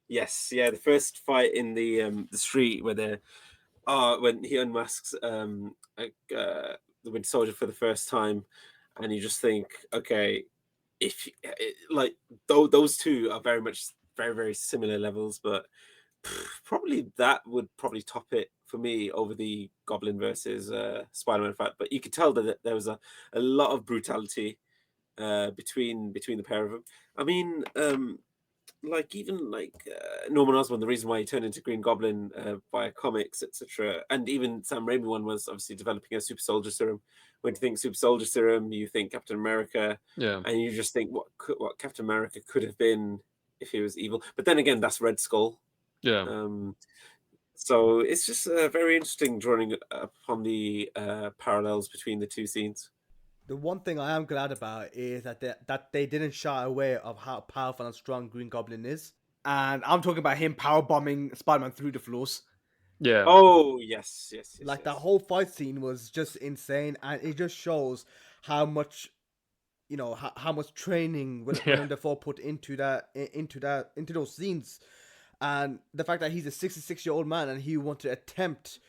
Yes, yeah, the first fight in the street where when he unmasks the Winter Soldier for the first time, and you just think, okay, those two are very much very, very similar levels, but probably that would probably top it for me over the Goblin versus Spider-Man fight. But you could tell that there was a lot of brutality between the pair of them. I mean, even Norman Osborn, the reason why he turned into Green Goblin via comics, etc., and even Sam Raimi one was obviously developing a super soldier serum. When you think super soldier serum, you think Captain America, and you just think what Captain America could have been if he was evil. But then again, that's Red Skull. So it's just very interesting drawing upon the parallels between the two scenes. The one thing I am glad about is that they didn't shy away of how powerful and strong Green Goblin is. And I'm talking about him power bombing Spider-Man through the floors. Yeah. Oh, yes. That whole fight scene was just insane, and it just shows how much, how much training Willem Dafoe put into those scenes, and the fact that he's a 66-year-old man and he wanted to attempt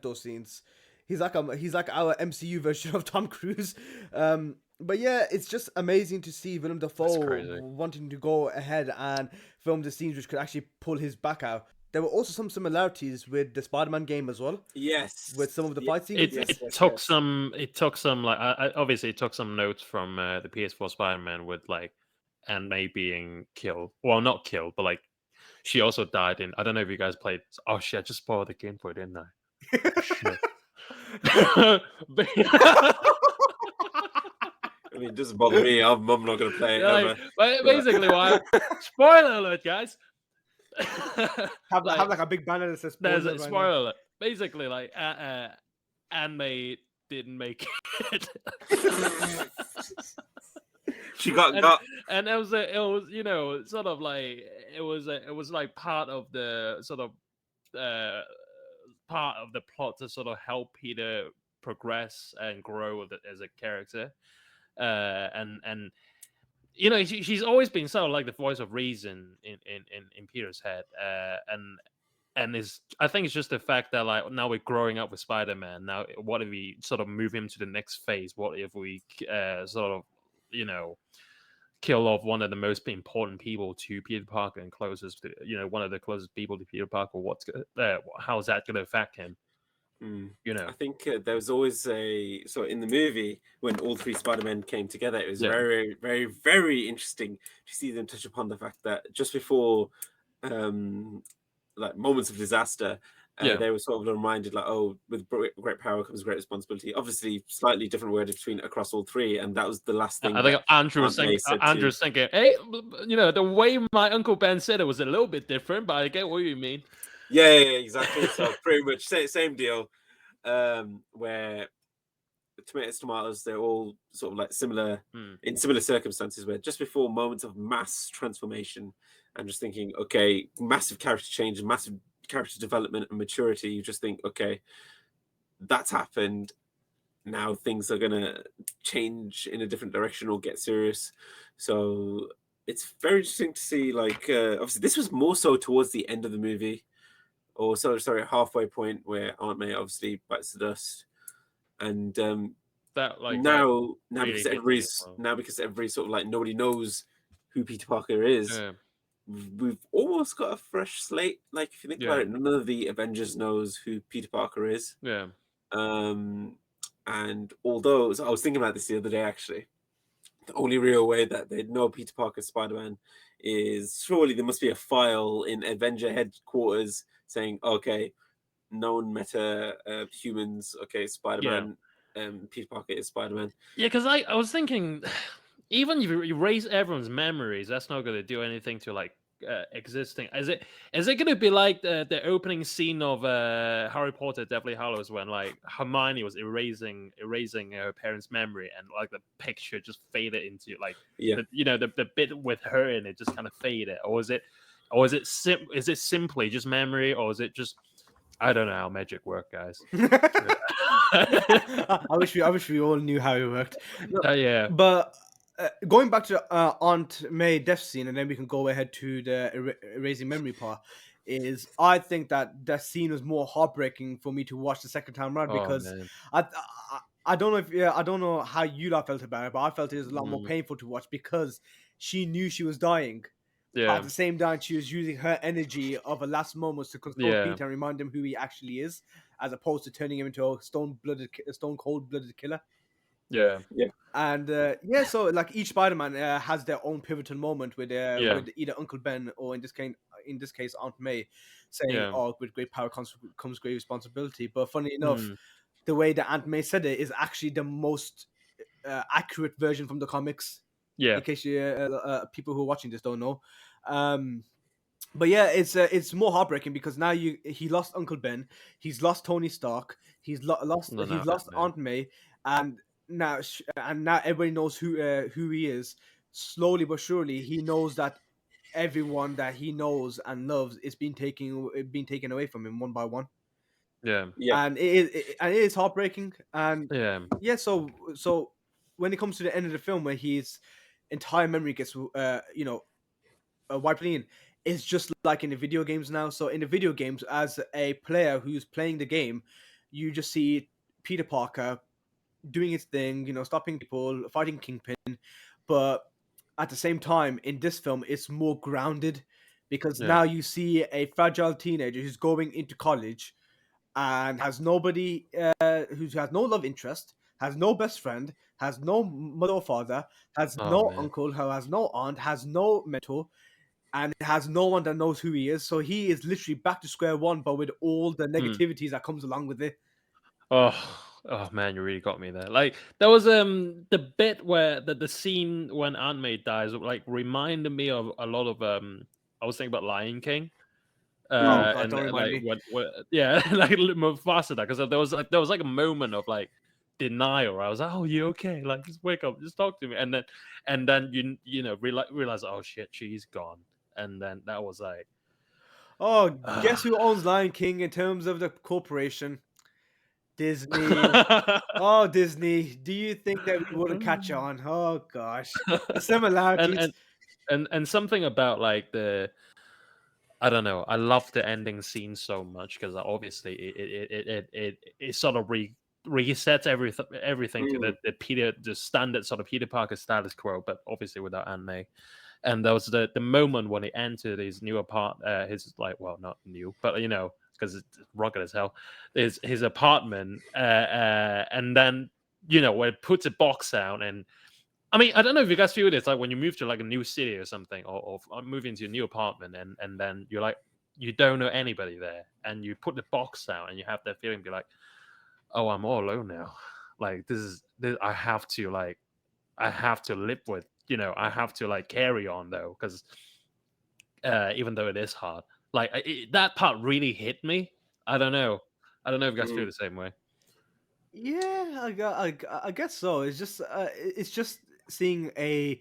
those scenes. He's like our MCU version of Tom Cruise. But yeah, it's just amazing to see Willem Dafoe wanting to go ahead and film the scenes which could actually pull his back out. There were also some similarities with the Spider-Man game as well. Yes, with some of the fight scenes. It took some like obviously it took some notes from the PS4 Spider-Man with like Aunt May being killed. Well, not killed, but like she also died in. I don't know if you guys played. Oh shit! I just spoiled the game for it, didn't I? Oh, shit. I mean, it doesn't bother me. I'm not going to play it ever. Basically, why? Spoiler alert, guys. have like a big banner that says spoiler. There's a spoiler alert. Basically, like Aunt May didn't make it. She got, and it was you know, sort of like it was like part of the sort of part of the plot to sort of help Peter progress and grow as a character, and you know, she's always been sort of like the voice of reason in Peter's head, and I think it's just the fact that like now we're growing up with Spider-Man. Now, what if we sort of move him to the next phase? What if we sort of, you know, kill off one of the most important people to Peter Parker and closest to, you know, one of the closest people to Peter Parker? How's that going to affect him? You know, I think there was always so in the movie when all three Spider-Men came together, it was very, very, very interesting to see them touch upon the fact that just before like moments of disaster, they were sort of reminded like, oh, with great power comes great responsibility. Obviously, slightly different worded between across all three, and that was the last thing. I think Andrew was thinking, hey, you know, the way my Uncle Ben said it was a little bit different, but I get what you mean. Yeah, exactly. So pretty much same deal. Where tomatoes, they're all sort of like similar in similar circumstances, where just before moments of mass transformation and just thinking, okay, massive character change, massive character development and maturity, you just think, okay, that's happened. Now things are gonna change in a different direction or get serious. So it's very interesting to see, like, obviously this was more so towards the end of the movie, or halfway point, where Aunt May obviously bites the dust, and that like now really because everybody sort of like nobody knows who Peter Parker is. We've almost got a fresh slate. Like if you think about it, none of the Avengers knows who Peter Parker is. And although I was thinking about this the other day, actually, the only real way that they'd know Peter Parker Spider-Man is surely there must be a file in Avenger headquarters saying, okay, known meta humans, okay, Spider-Man, Peter Parker is Spider-Man. Yeah, because I was thinking, even if you erase everyone's memories, that's not going to do anything to like existing. Is it going to be like the opening scene of Harry Potter Deathly Hallows when like Hermione was erasing her parents' memory and like the picture just faded into like the bit with her in it just kind of faded? Or is it simply just memory, or is it just, I don't know how magic works, guys. I wish we all knew how it worked. Yeah, but going back to Aunt May death scene, and then we can go ahead to the erasing memory part. Is I think that scene was more heartbreaking for me to watch the second time around, because I don't know I don't know how you lot felt about it, but I felt it was a lot more painful to watch because she knew she was dying. Yeah. At the same time, she was using her energy of her last moments to console Peter and remind him who he actually is, as opposed to turning him into a stone cold blooded killer. Yeah. And so like each Spider-Man has their own pivotal moment with either Uncle Ben or in this case Aunt May saying, "Oh, with great power comes great responsibility." But funny enough, the way that Aunt May said it is actually the most accurate version from the comics. Yeah. In case people who are watching this don't know. But yeah, it's more heartbreaking because now he lost Uncle Ben, he's lost Tony Stark, he's lost Aunt May, and now everybody knows who he is. Slowly but surely, he knows that everyone that he knows and loves is being taken away from him one by one. Yeah. And it is heartbreaking. And so when it comes to the end of the film, where his entire memory gets wiped clean, it's just like in the video games now. So in the video games, as a player who's playing the game, you just see Peter Parker doing his thing, stopping people, fighting Kingpin, but at the same time, in this film, it's more grounded because now you see a fragile teenager who's going into college and has nobody, who has no love interest, has no best friend, has no mother or father, has no uncle, who has no aunt, has no mentor, and has no one that knows who he is. So he is literally back to square one, but with all the negativities that comes along with it. Oh man, you really got me there. Like there was the bit where the scene when Aunt May dies like reminded me of a lot of I was thinking about Lion King. God, And don't remind like me. when yeah, like a little more faster because there was like a moment of like denial. I was like, "Oh, you okay? Like just wake up, just talk to me." And then realize, "Oh shit, she's gone." And then that was like, Oh, guess who owns Lion King in terms of the corporation? Disney. Oh, Disney. Do you think that we wouldn't catch on? Oh gosh. The and similarities. and something about like I don't know. I love the ending scene so much because obviously it sort of resets everything to the standard sort of Peter Parker status quo, but obviously without Aunt May. And there was the moment when he entered his new his like not new, but because it's rugged as hell, his apartment, and then where it puts a box down and. I mean, I don't know if you guys feel this, like when you move to like a new city or something, or move into a new apartment, and then you're like, you don't know anybody there, and you put the box down, and you have that feeling, be like, oh, I'm all alone now. Like this, I have to live with, I have to like carry on though, because even though it is hard, like that part really hit me. I don't know if you guys feel the same way. Yeah, I guess so. It's just seeing a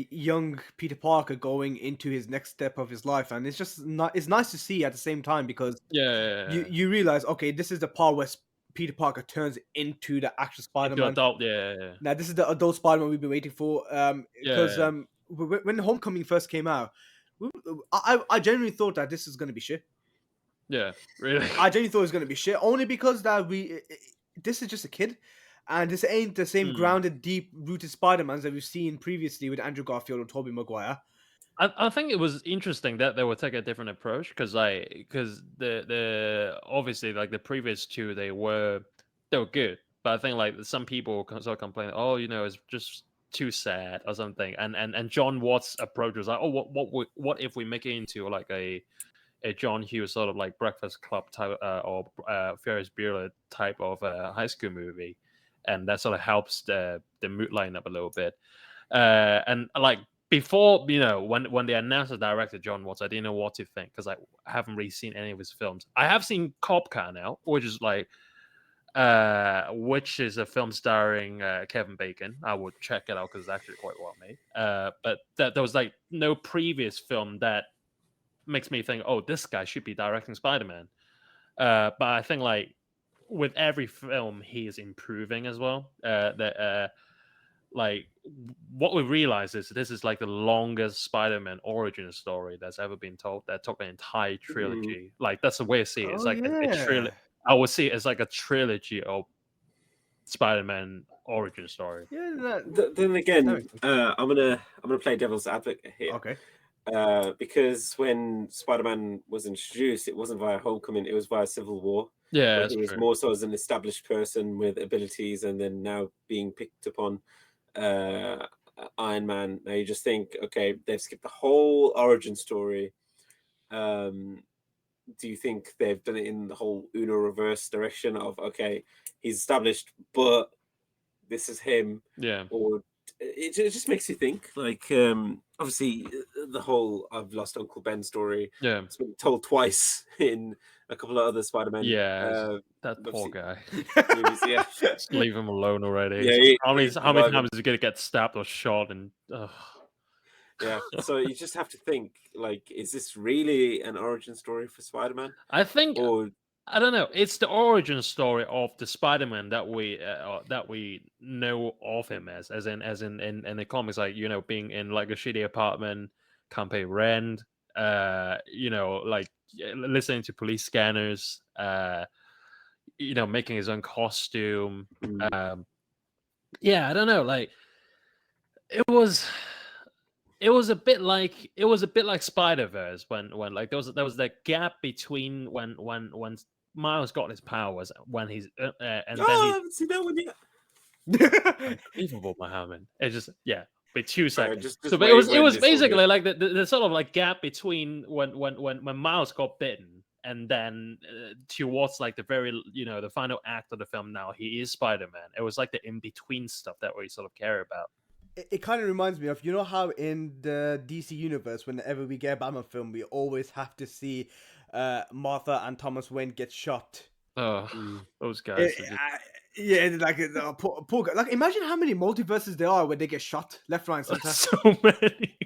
young Peter Parker going into his next step of his life, and it's just not. It's nice to see at the same time because Yeah. you realize, okay, this is the part where Peter Parker turns into the actual Into Spider-Man. adult, yeah. Now this is the adult Spider-Man we've been waiting for. Because Yeah. when Homecoming first came out, I genuinely thought that this is going to be shit. Yeah, really. I genuinely thought it was going to be shit, only because that this is just a kid, and this ain't the same grounded, deep-rooted Spider-Mans that we've seen previously with Andrew Garfield and Tobey Maguire. I think it was interesting that they would take a different approach because the obviously like the previous two they were good, but I think like some people sort of complain, oh, it's just too sad or something, and John Watts' approach was like, oh, what if we make it into like a John Hughes sort of like Breakfast Club type or Ferris Bueller type of high school movie, and that sort of helps the mood line up a little bit, and like. Before when they announced the director John Watts, I didn't know what to think because I haven't really seen any of his films. I have seen Cop Car now, which is a film starring Kevin Bacon. I would check it out because it's actually quite well made. But there was like no previous film that makes me think, oh, this guy should be directing Spider-Man. But I think like with every film, he is improving as well. Like what we realize is this is like the longest Spider-Man origin story that's ever been told. That took an entire trilogy. Like that's the way I see it. It's like a trilogy. I would see it as like a trilogy of Spider-Man origin story. Yeah. Then again, I'm gonna play devil's advocate here. Okay. Because when Spider-Man was introduced, it wasn't via Homecoming; it was via Civil War. Yeah, where he was more so as an established person with abilities, and then now being picked upon Iron Man. Now you just think, okay, they've skipped the whole origin story. Do you think they've done it in the whole Uno reverse direction of, okay, he's established, but this is him? Yeah. Or it just makes you think, like, obviously the whole I've lost Uncle Ben story. Yeah. It's been told twice in a couple of other Spider-Man. Yeah, that poor guy. Movies, yeah. Just leave him alone already. Yeah, how many times is he gonna get stabbed or shot? And yeah, so you just have to think, like, is this really an origin story for Spider-Man? I think, or I don't know. It's the origin story of the Spider-Man that we know of him as in the comics, like being in like a shitty apartment, can't pay rent, like listening to police scanners, making his own costume. Mm. Yeah, I don't know. Like it was a bit like Spider-Verse when like there was that gap between when Miles got his powers when he's and then I he's haven't seen that one yet. unbelievable, Mohammed. It's just be 2 Sorry, seconds. just So, but wait it when was it's all basically good. like the sort of like gap between when Miles got bitten and then towards like the very the final act of the film. Now he is Spider-Man. It was like the in between stuff that we sort of care about. It kind of reminds me of, how in the DC universe, whenever we get a Batman film, we always have to see Martha and Thomas Wayne get shot. Oh, those guys. Yeah, like poor guy. Like, imagine how many multiverses there are where they get shot left, right, and center. So many.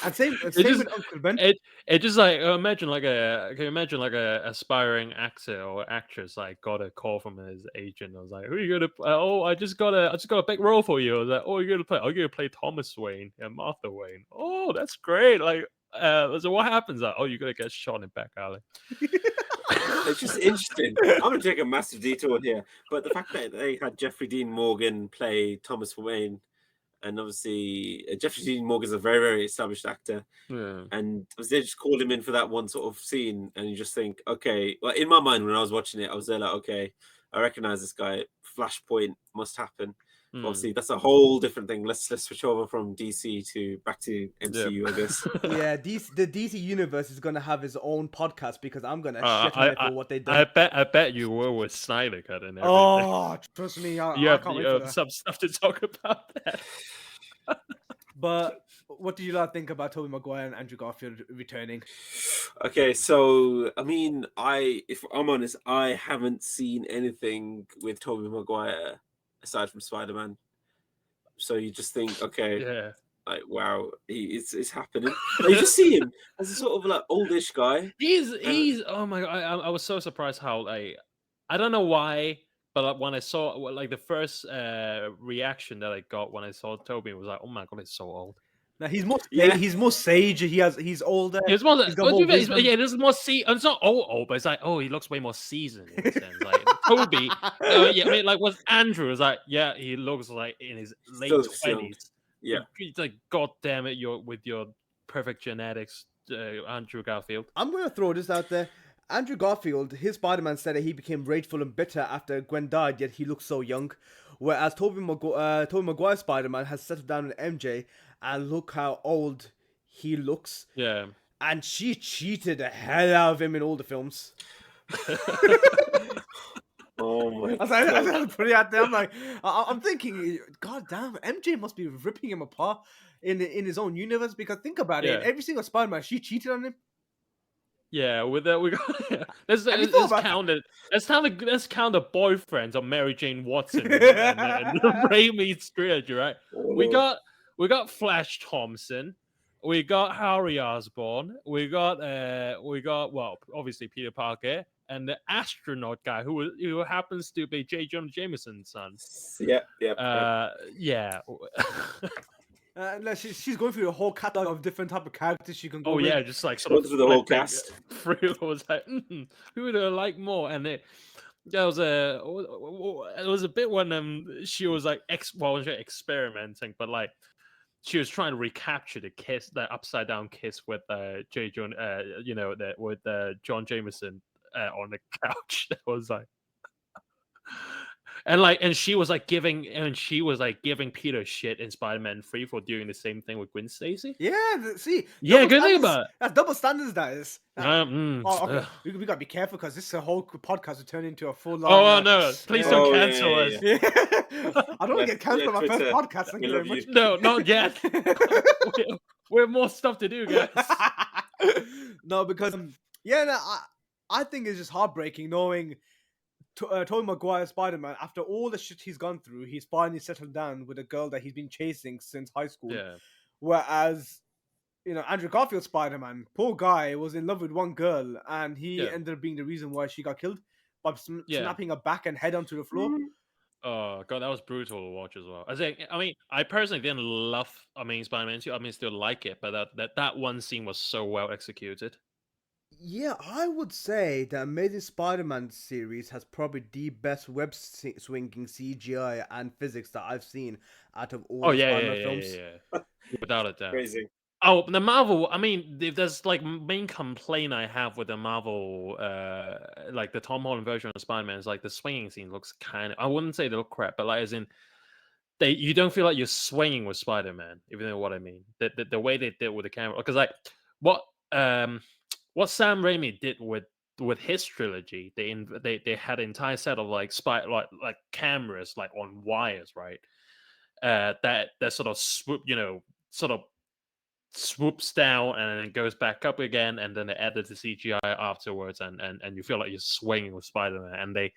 And same It with just Uncle Ben. it just like imagine like a aspiring actor or actress like got a call from his agent. I was like, who are you gonna play? Oh, I just got a big role for you. I was like, oh, you're gonna play Thomas Wayne and Martha Wayne. Oh, that's great. Like so what happens? Like, oh, you're gonna get shot in back alley. It's just interesting. I'm gonna take a massive detour here, but the fact that they had Jeffrey Dean Morgan play Thomas Wayne, and obviously Jeffrey Dean Morgan is a very, very established actor, and they just called him in for that one sort of scene, and you just think, okay, well, in my mind when I was watching it, I was there like, okay, I recognize this guy. Flashpoint must happen. Obviously, that's a whole different thing. Let's switch over from DC to back to MCU, I guess. Yeah, the DC universe is gonna have its own podcast because I'm gonna shit on it for what they done. I bet you were with Snyder Cut and everything. Oh, trust me, I can't wait for that. Some stuff to talk about that. But what do you think about Tobey Maguire and Andrew Garfield returning? Okay, so I mean, if I'm honest, I haven't seen anything with Tobey Maguire aside from Spider-Man. So you just think, okay, like wow, it's happening. Like, you just see him as a sort of like oldish guy. He's oh my god, I was so surprised how like I don't know why, but like, when I saw like the first reaction that I got when I saw Toby was like, oh my god, he's so old. Now he's more sage. He's older. He's more. He's got more wisdom. This is more it's not old, but it's like, oh, he looks way more seasoned in a sense. Like Toby, I mean, like with Andrew, it's like, yeah, he looks like in his late 20s. Yeah, it's like, god damn it, with your perfect genetics, Andrew Garfield. I'm gonna throw this out there. Andrew Garfield, his Spider-Man said that he became rageful and bitter after Gwen died, yet he looks so young. Whereas Tobey Maguire's Spider-Man has settled down with MJ, and look how old he looks. Yeah. And she cheated the hell out of him in all the films. Oh my god. I put it out there. I'm like, I'm thinking, god damn, MJ must be ripping him apart in his own universe, because think about it, every single Spider-Man, she cheated on him. Yeah, with that we got let's count the boyfriends of Mary Jane Watson and Raimi Stranger, right? Oh. We got Flash Thompson, we got Harry Osborn, we got well, obviously Peter Parker, and the astronaut guy who happens to be J. Jonah Jameson's son. Yeah. She's going through a whole catalog of different type of characters she can go. Oh with. yeah, just like sort of through the whole cast. Through was like, who would I like more? And it was a bit when she was like experimenting, but like she was trying to recapture the upside down kiss with J. John, with John Jameson on the couch. That was like. And she was like giving Peter shit in Spider-Man 3 for doing the same thing with Gwen Stacy. Yeah, see. Yeah, good thing about it. That's double standards, that is. Okay. We gotta be careful because this whole podcast will turn into a full line. Oh no! Please don't cancel us. Yeah. I don't want to get cancelled on my first podcast. Thank you very much. No, not yet. we have more stuff to do, guys. No, because I think it's just heartbreaking knowing Tobey Maguire Spider-Man, after all the shit he's gone through, he's finally settled down with a girl that he's been chasing since high school. Yeah. Whereas, Andrew Garfield Spider-Man, poor guy, was in love with one girl, and he ended up being the reason why she got killed by snapping her back and head onto the floor. Oh god, that was brutal to watch as well. I personally didn't love Spider-Man 2. I still like it, but that one scene was so well executed. Yeah, I would say the Amazing Spider-Man series has probably the best web-swinging CGI and physics that I've seen out of all Oh the yeah, Spider-Man films. without a doubt. Crazy. Oh, the Marvel. I mean, if there's like main complaint I have with the Marvel, like the Tom Holland version of Spider-Man is like the swinging scene looks kind of. I wouldn't say they look crap, but like as in you don't feel like you're swinging with Spider-Man, if you know what I mean. The way they did with the camera, because like what um what Sam Raimi did with his trilogy, they had an entire set of like like cameras like on wires, right? That sort of sort of swoops down and then it goes back up again, and then they added the CGI afterwards, and you feel like you're swinging with Spider-Man, and they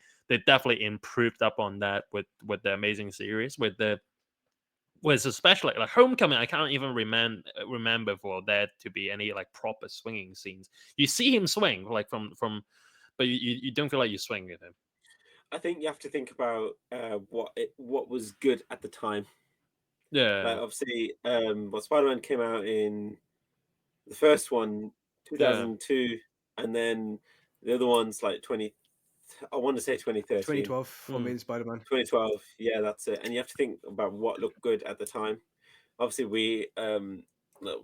definitely improved up on that with the Amazing series, with especially like Homecoming. I can't even remember for there to be any like proper swinging scenes. You see him swing like from, but you don't feel like you swing with him. I think you have to think about what was good at the time. Like Yeah, obviously, Spider-Man came out in the first one yeah. 2002, and then the other one's like 20. I want to say 2013, 2012 for Mm. Amazing Spider-Man. 2012. Yeah, that's it. And you have to think about what looked good at the time. Obviously, we no,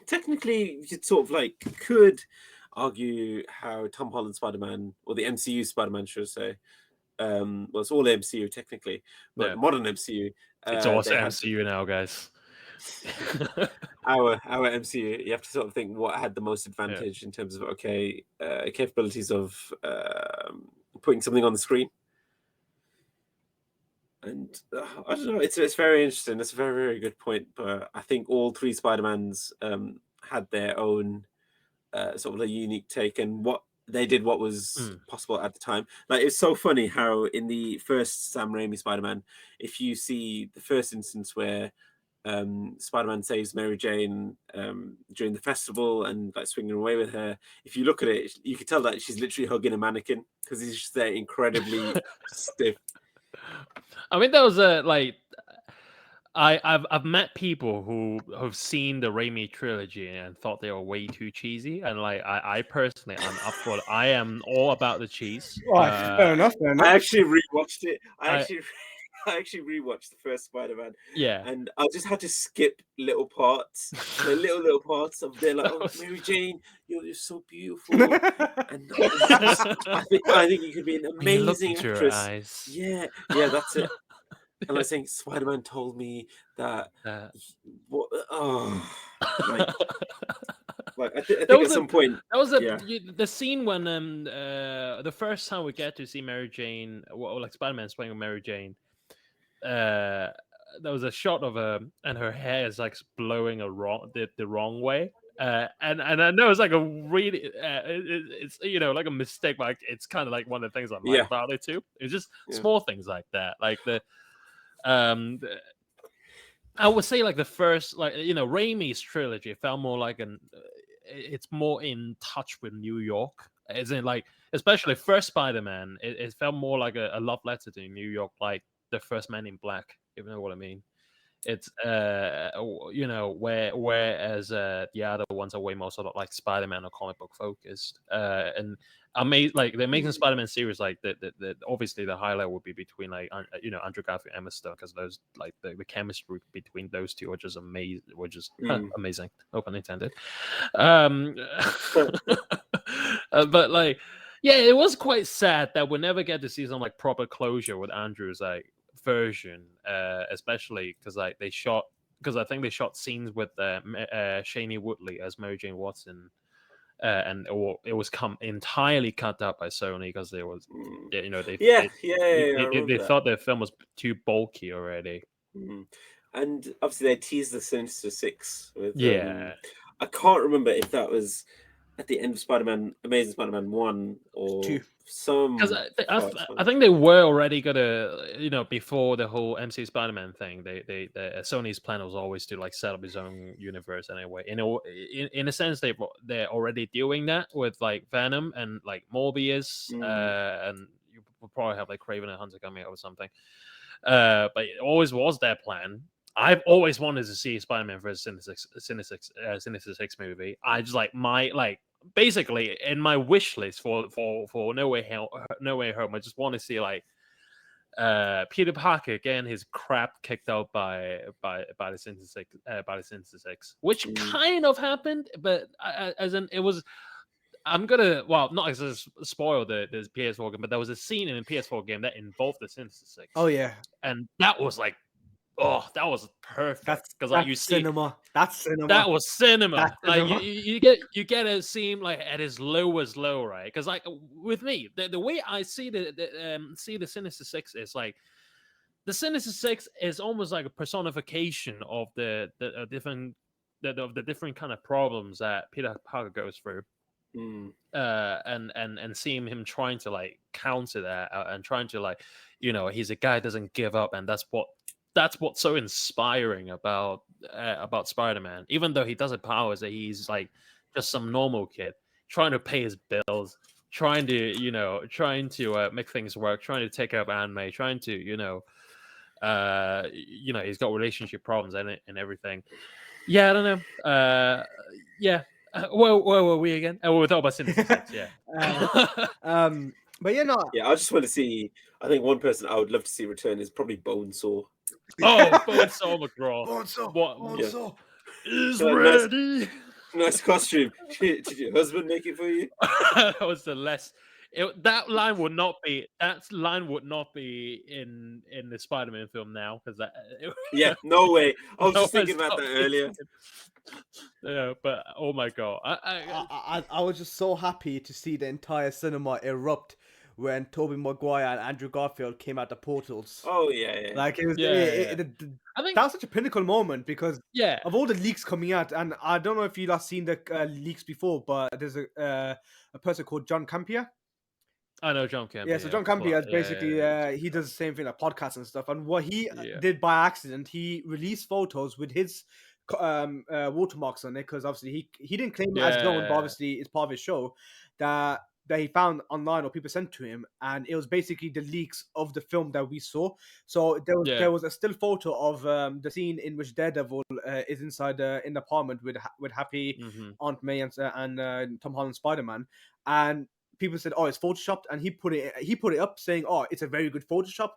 technically you sort of like could argue how Tom Holland Spider-Man, or the MCU Spider-Man, should I say, well, it's all MCU technically, but Yeah. modern MCU, It's also they had MCU now, guys. our MCU. You have to sort of think what had the most Yeah. advantage in terms of capabilities of putting something on the screen. And I don't know, it's very interesting. It's a very, very good point. But I think all three Spider-Mans had their own sort of a unique take, and what they did, what was possible at the time. Like, it's so funny how in the first Sam Raimi Spider-Man, if you see the first instance where Spider-Man saves Mary Jane during the festival and like swinging away with her, if you look at it, you can tell that she's literally hugging a mannequin because he's just there incredibly stiff. I mean, that was a like. I've met people who have seen the Raimi trilogy and thought they were way too cheesy, and like I personally, I'm up for it. I am all about the cheese. Right, fair enough. I actually rewatched it. I I actually rewatched the first Spider-Man, yeah. and I just had to skip little parts, the little parts of they're like, That "Oh, was- Mary Jane, you're so beautiful," and it's just, I think you could be an When you look amazing into her actress. eyes, Yeah, that's it. And I think Spider-Man told me that. What? Oh, like, I that think was at some point, that was yeah, the scene when the first time we get to see Mary Jane, well, like Spider-Man playing with Mary Jane. There was a shot of her, and her hair is like blowing the wrong way. And I know it's like a really it's like a mistake, but like, it's kind of like one of the things I like yeah, about it too. It's just yeah. small things like that, like I would say like the first, like Raimi's trilogy felt more like it's more in touch with New York, as in like especially first Spider-Man. It felt more like a love letter to New York, like the first Man in Black, if you know what I mean. It's whereas the other ones are way more sort of like Spider-Man or comic book focused. And like the Amazing Spider-Man series, like the obviously the highlight would be between like Andrew Garfield and Emma Stone, because those like the chemistry between those two are just amazing, amazing, open intended. But like, yeah, it was quite sad that we never get to see some like proper closure with Andrew's like version, especially because like because I think they shot scenes with Shailene Woodley as Mary Jane Watson, and it was entirely cut out by Sony because there was, they I remember they that. thought their film was too bulky already. And obviously they teased the Sinister Six with I can't remember if that was at the end of Amazing Spider-Man 1 or Two. some Because parts. I think they were already gonna, before the whole MCU Spider-Man thing, Sony's plan was always to like set up his own universe anyway. In a sense, they're already doing that with like Venom and like Morbius, and you will probably have like Kraven and Hunter coming out or something. But it always was their plan. I've always wanted to see Spider-Man versus Sinister Six movie. I just like basically in my wish list for No Way Home, I just want to see like Peter Parker getting his crap kicked out by the Sinister Six, which kind of happened, but as in it was. I'm gonna not as a spoil the PS4 game, but there was a scene in the PS4 game that involved the Sinister Six. Oh yeah, and that was like, that was perfect because like you see cinema. That's cinema. That was cinema. That's like cinema. you get a scene like at his lowest low, right? Because like with me, the way I see the Sinister Six is like the Sinister Six is almost like a personification of the different kind of problems that Peter Parker goes through. And seeing him trying to like counter that and trying to like, he's a guy who doesn't give up, and that's what's so inspiring about Spider-Man. Even though he doesn't powers, that he's like just some normal kid trying to pay his bills, trying to make things work, trying to take care of anime, trying to he's got relationship problems and everything. Yeah, I don't know. Yeah. Where were we again? Oh, we were talking about Sinister Six, yeah. But yeah, no. Yeah, I just want to see. I think one person I would love to see return is probably Bonesaw. Oh, Bonesaw McGraw. Bonesaw is ready. Nice costume. Did your husband make it for you? That was the less. That line would not be in the Spider-Man film now, because that. Yeah, no way. I was just thinking about that earlier. Yeah, but oh my god, I was just so happy to see the entire cinema erupt when Tobey Maguire and Andrew Garfield came out the portals. Oh yeah. Like it was. I think that was such a pinnacle moment because of all the leaks coming out, and I don't know if you last seen the leaks before, but there's a person called John Campea. I know John Campea. Yeah, so John Campea is basically he does the same thing like podcasts and stuff. And what he did by accident, he released photos with his watermarks on it, because obviously he didn't claim it as his own, but obviously it's part of his show that he found online or people sent to him, and it was basically the leaks of the film that we saw. So there was a still photo of the scene in which Daredevil is inside in the apartment with Happy, Aunt May, and Tom Holland Spider-Man, and people said, "Oh, it's photoshopped," and he put it up saying, "Oh, it's a very good Photoshop."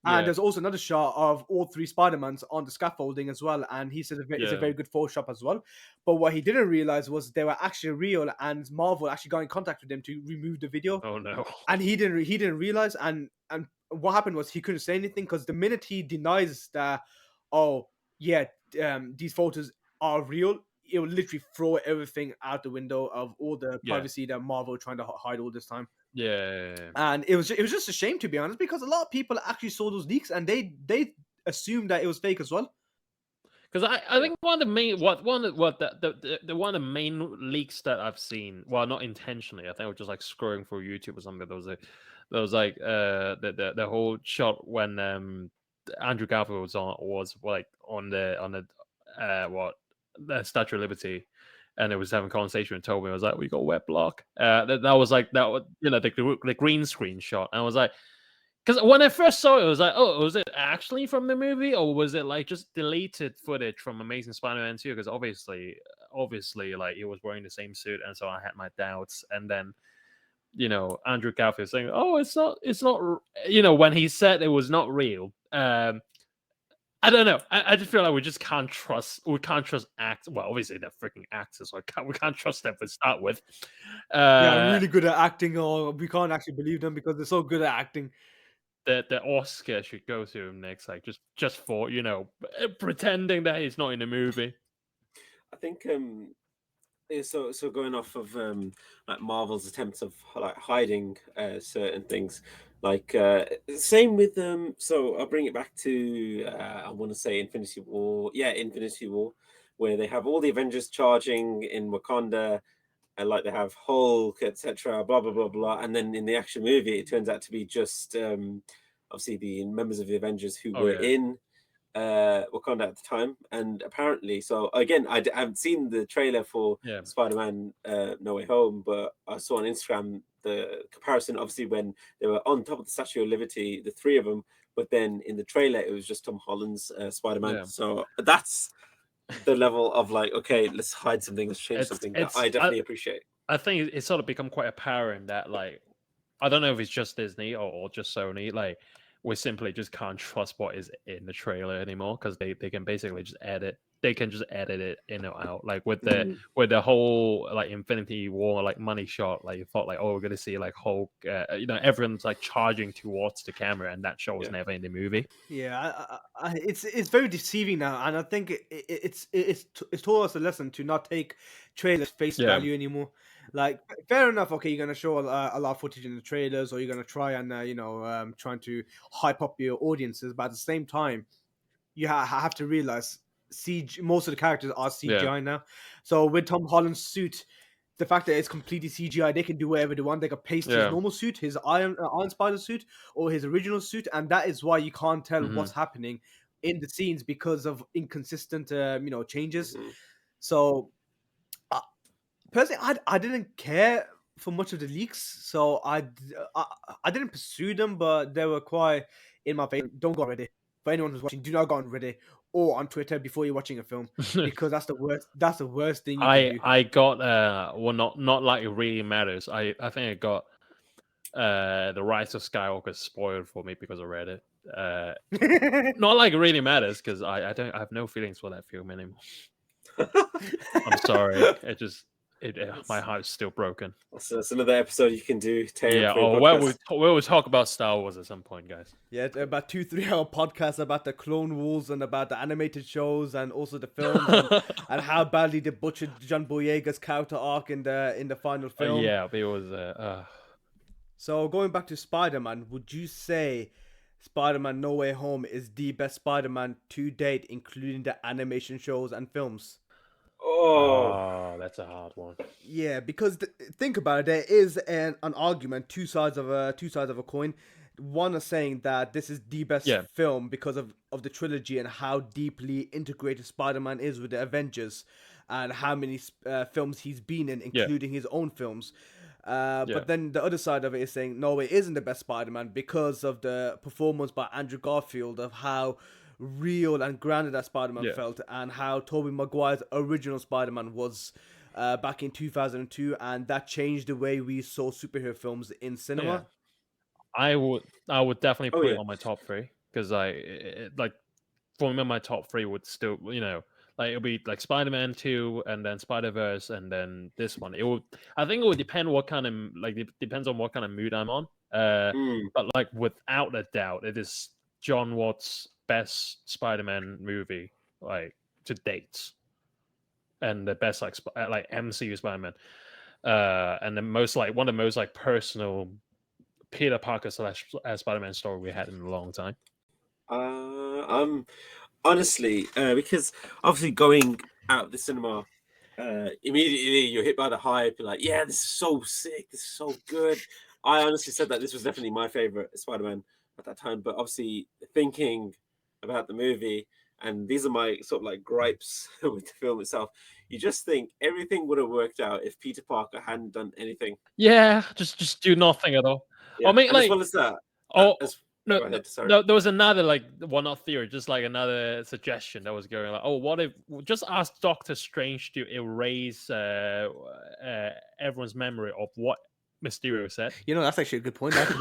And there's also another shot of all three Spider-Mans on the scaffolding as well, and he said it's a very good Photoshop as well. But what he didn't realize was they were actually real, and Marvel actually got in contact with them to remove the video. Oh no! And he didn't realize, and what happened was he couldn't say anything, because the minute he denies that, these photos are real, it will literally throw everything out the window of all the privacy that Marvel trying to hide all this time. Yeah. And it was just a shame, to be honest, because a lot of people actually saw those leaks and they assumed that it was fake as well. Because I think one of the main leaks that I've seen, well, not intentionally, I think I was just like scrolling through YouTube or something. There was like the whole shot when Andrew Garfield was on the Statue of Liberty, and it was having a conversation with Toby. I was like, "We got wet block." That was the green screen shot, and I was like, because when I first saw it, I was like, "Oh, was it actually from the movie, or was it like just deleted footage from Amazing Spider-Man 2?" Because obviously, like he was wearing the same suit, and so I had my doubts. And then, Andrew Garfield saying, "Oh, it's not," when he said it was not real. I don't know. I just feel like we just can't trust. We can't trust actors. Well, obviously they're freaking actors, so we can't trust them to start with. Really good at acting, or we can't actually believe them because they're so good at acting. The Oscar should go to him next, like just for pretending that he's not in the movie. I think so going off of like Marvel's attempts of like hiding certain things, like same with so I'll bring it back to I want to say Infinity War, where they have all the Avengers charging in Wakanda, and like they have Hulk, etc., blah blah blah blah, and then in the action movie it turns out to be just obviously the members of the Avengers who were in Wakanda at the time. And apparently, so again, I haven't seen the trailer for Spider-Man No Way Home, but I saw on Instagram the comparison, obviously when they were on top of the Statue of Liberty, the three of them, but then in the trailer it was just Tom Holland's Spider-Man. So that's the level of like, okay, let's hide something, let's change something that I definitely appreciate. I think it's sort of become quite apparent that, like, I don't know if it's just Disney or just Sony, like, we simply just can't trust what is in the trailer anymore, because they can basically just edit. They can just edit it in or out. Like with the whole like Infinity War like money shot, like you thought like, oh, we're gonna see like Hulk, everyone's like charging towards the camera, and that shot was never in the movie. Yeah, it's very deceiving now, and I think it's taught us a lesson to not take trailers face value anymore. Like, fair enough, okay, you're gonna show a lot of footage in the trailers, or you're gonna try and trying to hype up your audiences, but at the same time, you have to realize most of the characters are CGI now. So with Tom Holland's suit, the fact that it's completely CGI, they can do whatever they want. They can paste his normal suit, his Iron Spider suit, or his original suit, and that is why you can't tell what's happening in the scenes because of inconsistent, changes. So, personally, I didn't care for much of the leaks, so I didn't pursue them, but they were quite in my face. Don't go on Reddit. For anyone who's watching, do not go on Reddit or on Twitter before you're watching a film, because that's the worst. That's the worst thing you can do. I got not like it really matters. I think I got the Rise of Skywalker spoiled for me because I read it. Not like it really matters, because I have no feelings for that film anymore. I'm sorry. My heart's still broken. So that's another episode you can do. Yeah. We'll talk about Star Wars at some point, guys. Yeah, about 2-3 hour podcasts about the Clone Wars and about the animated shows and also the films and how badly they butchered John Boyega's character arc in the final film. Yeah, it was. So going back to Spider-Man, would you say Spider-Man No Way Home is the best Spider-Man to date, including the animation shows and films? Oh, that's a hard one. Yeah, because think about it, there is an argument, two sides of a coin. One is saying that this is the best film because of the trilogy and how deeply integrated Spider-Man is with the Avengers, and how many films he's been in, including his own films. But then the other side of it is saying, no, it isn't the best Spider-Man because of the performance by Andrew Garfield, of how real and grounded that Spider-Man felt, and how Tobey Maguire's original Spider-Man was back in 2002, and that changed the way we saw superhero films in cinema. I would definitely put it on my top 3, because for me, my top 3 would still, like, it'll be like Spider-Man 2, and then Spider-Verse, and then this one. I think it would depend it depends on what kind of mood I'm on. But like, without a doubt, it is John Watts' best Spider-Man movie, like, to date, and the best like MCU Spider-Man, and the most one of the most like personal Peter Parker / Spider-Man story we had in a long time. Honestly, because obviously going out the cinema, immediately you're hit by the hype. You're like, yeah, this is so sick. This is so good. I honestly said that this was definitely my favorite Spider-Man at that time. But obviously, thinking about the movie, and these are my sort of like gripes with the film itself, you just think everything would have worked out if Peter Parker hadn't done anything. Yeah, just do nothing at all. Yeah. I mean, like, as well as that. No, there was another not theory, just like another suggestion that was going like, oh, what if just ask Doctor Strange to erase everyone's memory of what Mysterio said? That's actually a good point. That's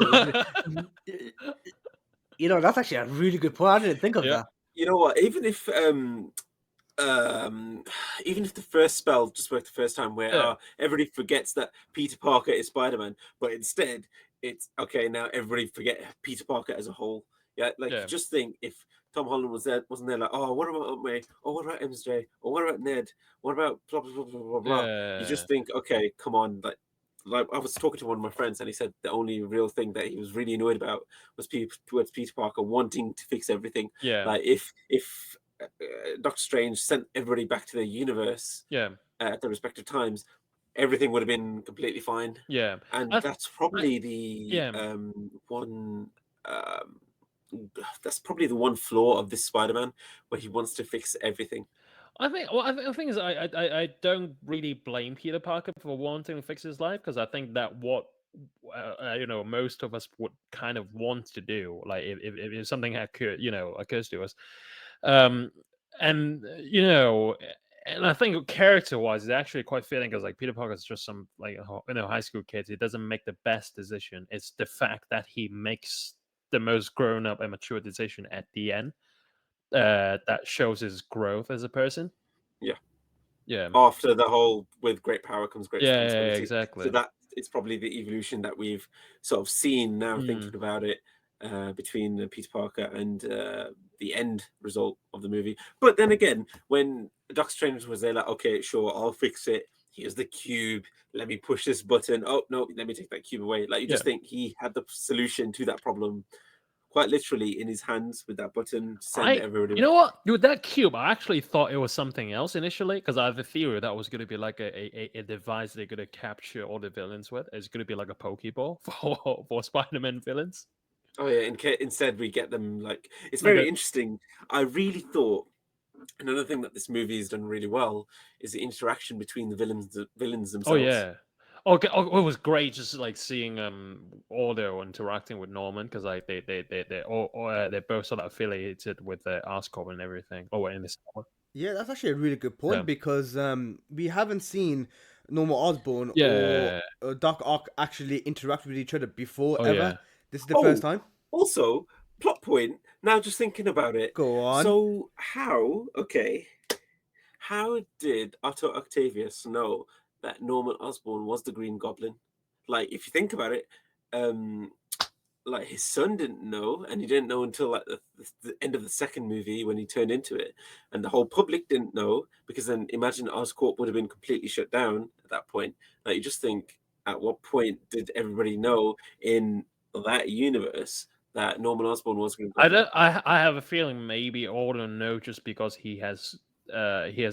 actually a really good point. I didn't think of that. You know what? Even if the first spell just worked the first time, where everybody forgets that Peter Parker is Spider-Man, but instead it's okay, now everybody forget Peter Parker as a whole. Just think if Tom Holland wasn't there, like, oh, what about Aunt May? Oh, what about MJ? Or what about Ned? What about blah blah blah blah blah blah? You just think, okay, come on, like I was talking to one of my friends, and he said the only real thing that he was really annoyed about was towards Peter Parker wanting to fix everything. Like if Doctor Strange sent everybody back to their universe at their respective times, everything would have been completely fine. And that's probably that's probably the one flaw of this Spider-Man, where he wants to fix everything. I think the thing is, I don't really blame Peter Parker for wanting to fix his life, because I think that what most of us would kind of want to do, like if something occurs to us, and And I think character-wise, it's actually quite fitting because like Peter Parker is just some like high school kid. He doesn't make the best decision. It's the fact that he makes the most grown-up and mature decision at the end that shows his growth as a person. Yeah. Yeah. After the whole "with great power comes great responsibility." Exactly. So that it's probably the evolution that we've sort of seen now, thinking about it, between Peter Parker and the end result of the movie. But then again, when Doctor Strange was there, like, okay, sure, I'll fix it. Here's the cube. Let me push this button. Oh no, let me take that cube away. Like, you just think he had the solution to that problem quite literally in his hands with that button to send everybody. You know what? With that cube, I actually thought it was something else initially because I have a theory that was going to be like a device they're going to capture all the villains with. It's going to be like a Pokeball for Spider-Man villains. Oh yeah, instead we get them like, it's very interesting. I really thought another thing that this movie has done really well is the interaction between the villains themselves. Oh yeah. Okay, it was great just like seeing Ordo interacting with Norman because like they're both sort of affiliated with the Oscorp and everything. Oh, in this one. Yeah, that's actually a really good point because we haven't seen Norman Osborn or Doc Ock actually interact with each other before ever. Yeah. This is the first time. Also, plot point. Now, just thinking about it. Go on. So how did Otto Octavius know that Norman Osborn was the Green Goblin? Like, if you think about it, like his son didn't know, and he didn't know until like the end of the second movie when he turned into it, and the whole public didn't know, because then imagine Oscorp would have been completely shut down at that point. Like, you just think, at what point did everybody know in that universe that Norman Osborn was Green Goblin? I have a feeling maybe Ordo know just because he has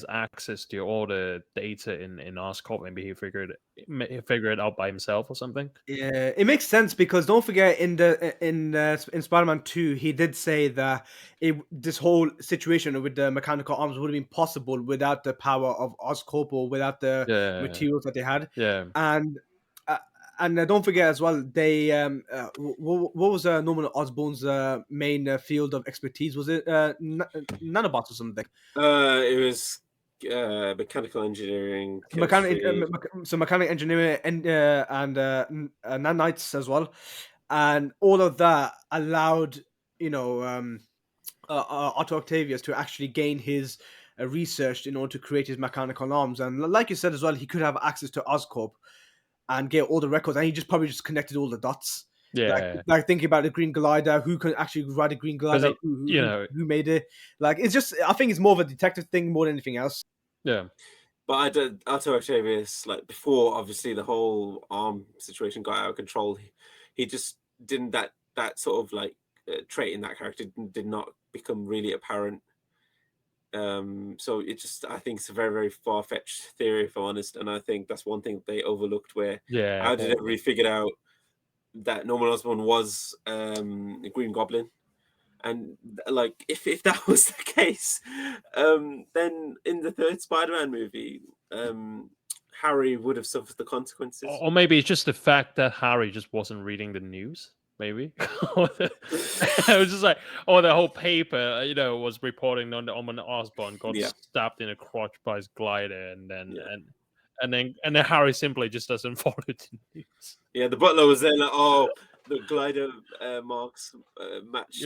access to all the data in Oscorp. Maybe he figured it out by himself or something. Yeah, it makes sense because don't forget in Spider-Man 2, he did say that this whole situation with the mechanical arms would have been possible without the power of Oscorp or without the materials that they had. Yeah. And don't forget as well, they what was Norman Osborn's main field of expertise? Was it nanobots or something? It was mechanical engineering, mechanical engineering and nanites as well, and all of that allowed Otto Octavius to actually gain his research in order to create his mechanical arms. And like you said as well, he could have access to Oscorp and get all the records, and he probably just connected all the dots. Yeah, like thinking about the green glider, who can actually ride a green glider, who made it. Like, it's just, I think it's more of a detective thing more than anything else. Yeah. But Otto Octavius, like, before obviously the whole arm situation got out of control, he just didn't, that sort of like trait in that character did not become really apparent. So it just, I think it's a very, very far-fetched theory, if I'm honest, and I think that's one thing they overlooked, where how did everybody figure out that Norman Osborn was a Green Goblin? And like, if that was the case, then in the third Spider-Man movie, Harry would have suffered the consequences. Or maybe it's just the fact that Harry just wasn't reading the news. Maybe it was just like, the whole paper, was reporting on the Osborn got stabbed in a crotch by his glider, and then Harry simply just doesn't follow the news. Yeah, the butler was there like, the glider marks matched.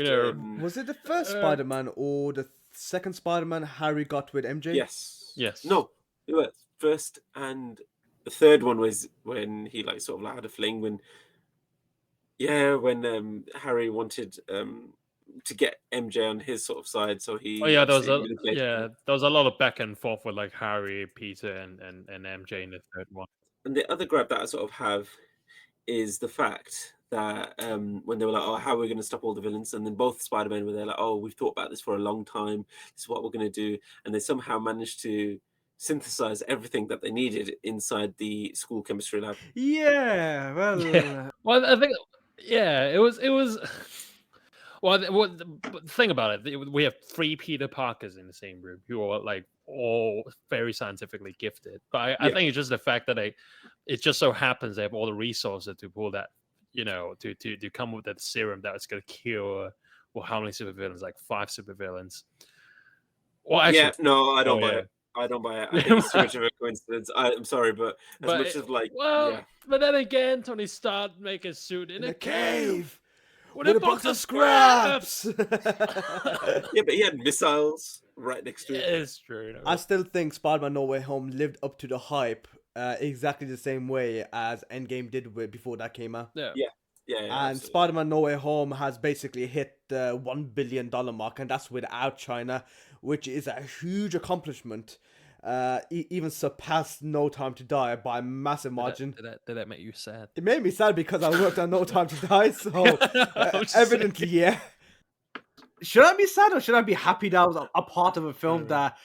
Was it the first Spider-Man or the second Spider-Man Harry got with MJ? Yes. No, it was first, and the third one was when he like sort of like had a fling when Harry wanted to get MJ on his sort of side, so he. There was a lot of back and forth with like Harry, Peter, and MJ in the third one. And the other grab that I sort of have is the fact that when they were like, how are we going to stop all the villains? And then both Spider-Men were there like, we've thought about this for a long time. This is what we're going to do. And they somehow managed to synthesize everything that they needed inside the school chemistry lab. Yeah, well... Well, I think... Yeah, it was... Well, the thing about it, we have 3 Peter Parkers in the same room who are like all very scientifically gifted. But I think it's just the fact that it just so happens they have all the resources to pull that, to come up with that serum that is going to cure, how many supervillains? Like 5 supervillains. Well, actually, no, I don't buy it. I don't buy it. I think it's too much of a coincidence. I'm sorry, but as much as yeah. But then again, Tony Stark make a suit in a cave with a box of scraps. Yeah, but he had missiles right next to it. It's true. I still think Spider-Man No Way Home lived up to the hype exactly the same way as Endgame did before that came out. Yeah. And absolutely. Spider-Man No Way Home has basically hit the $1 billion mark, and that's without China, which is a huge accomplishment. Even surpassed No Time to Die by a massive margin. Did that make you sad? It made me sad because I worked on No Time to Die, so evidently, yeah. Should I be sad or should I be happy that I was a part of a film that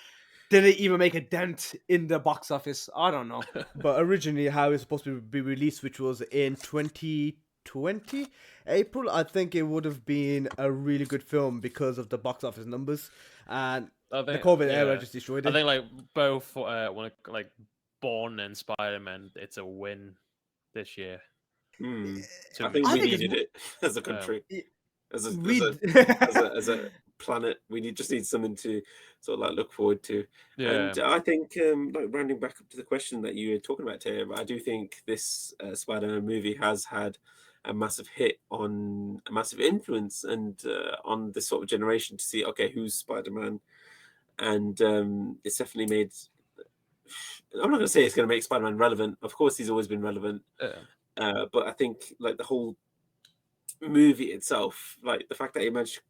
didn't even make a dent in the box office? I don't know. But originally, how it was supposed to be released, which was in 2020 April, I think it would have been a really good film because of the box office numbers, and the COVID era just destroyed it. I think like both when like Bourne and Spider-Man, it's a win this year. I think we needed it as a country. As a planet, we just need something to sort of like look forward to. And I think like rounding back up to the question that you were talking about, Tim, I do think this Spider-Man movie has had a massive hit on a massive influence and on this sort of generation to see, okay, who's Spider-Man? And it's definitely made, I'm not going to say it's going to make Spider-Man relevant. Of course, he's always been relevant. But I think like the whole movie itself, like the fact that he managed,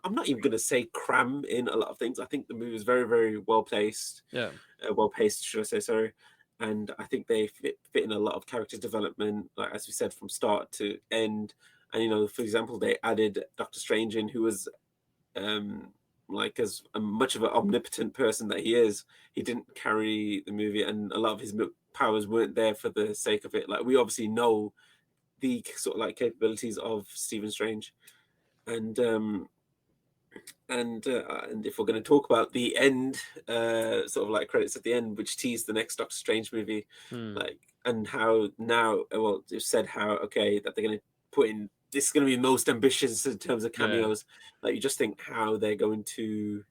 I'm not even going to say cram in a lot of things. I think the movie is very, very well placed. Well paced, should I say? Sorry. And I think they fit in a lot of character development, like as we said, from start to end. And you know, for example, they added Doctor Strange in, who was like as much of an omnipotent person that he is, he didn't carry the movie, and a lot of his powers weren't there for the sake of it. Like we obviously know the sort of like capabilities of Stephen Strange, and if we're going to talk about the end, sort of like credits at the end, which tease the next Doctor Strange movie, like, and how now, well, they've said how okay that they're going to put in, this is going to be most ambitious in terms of cameos. Like you just think how they're going to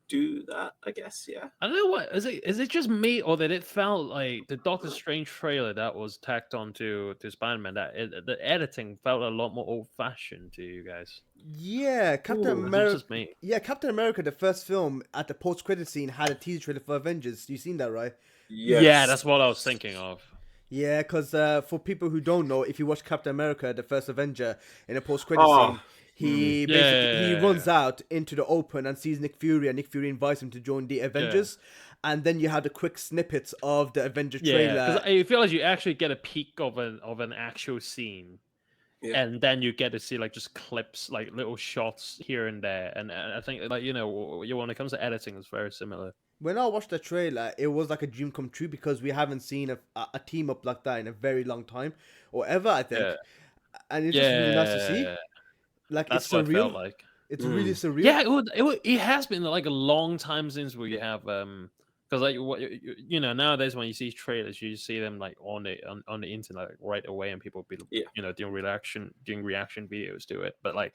do that, I guess. I don't know what is it just me, or that it felt like the Doctor Strange trailer that was tacked onto Spider-Man, that the editing felt a lot more old-fashioned to you guys? Yeah, Captain America. Just me. Yeah, Captain America, the first film, at the post-credit scene had a teaser trailer for Avengers. You seen that, right? Yes. Yeah, that's what I was thinking of. Yeah, because for people who don't know, if you watch Captain America, the first Avenger, in a post-credit scene, he basically runs out into the open and sees Nick Fury, and Nick Fury invites him to join the Avengers. And then you have the quick snippets of the Avenger trailer. Because I feel like you actually get a peek of an actual scene. And then you get to see like just clips, like little shots here and there. And I think like, you know, when it comes to editing, it's very similar. When I watched the trailer, it was like a dream come true because we haven't seen a team up like that in a very long time, or ever, I think. And it's just really nice to see. Like, that's it's what surreal. it felt like. It's really surreal. Yeah, it has been like a long time since we have because like you know, nowadays when you see trailers, you see them like on the internet like, right away, and people be you know doing reaction videos to it. But like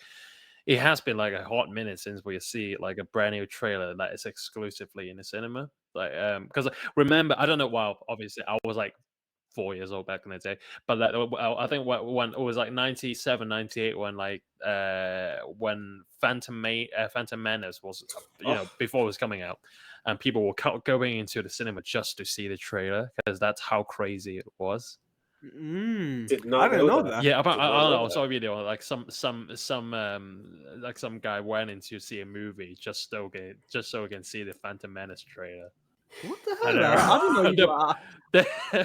it has been like a hot minute since we see like a brand new trailer that is exclusively in the cinema. Like because remember, I don't know. Well, obviously I was like 4 years old back in the day, but like, I think when it was like 97, 98, when like when Phantom Menace was, you know, before it was coming out, and people were going into the cinema just to see the trailer because that's how crazy it was. Did not I didn't know that. Yeah, I don't know. I saw a video like some like some guy went in to see a movie just so he can see the Phantom Menace trailer. What the hell? I don't know.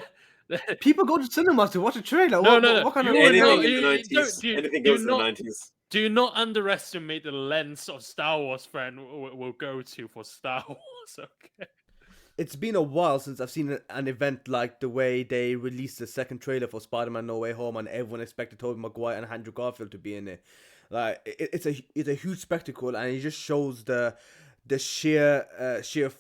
People go to cinemas to watch a trailer. No. What kind of anything in the 90s? Anything goes in the 90s. Do not underestimate the lengths of Star Wars fan will go to for Star Wars. Okay. It's been a while since I've seen an event like the way they released the second trailer for Spider-Man No Way Home, and everyone expected Tobey Maguire and Andrew Garfield to be in it. Like it's a huge spectacle, and it just shows the sheer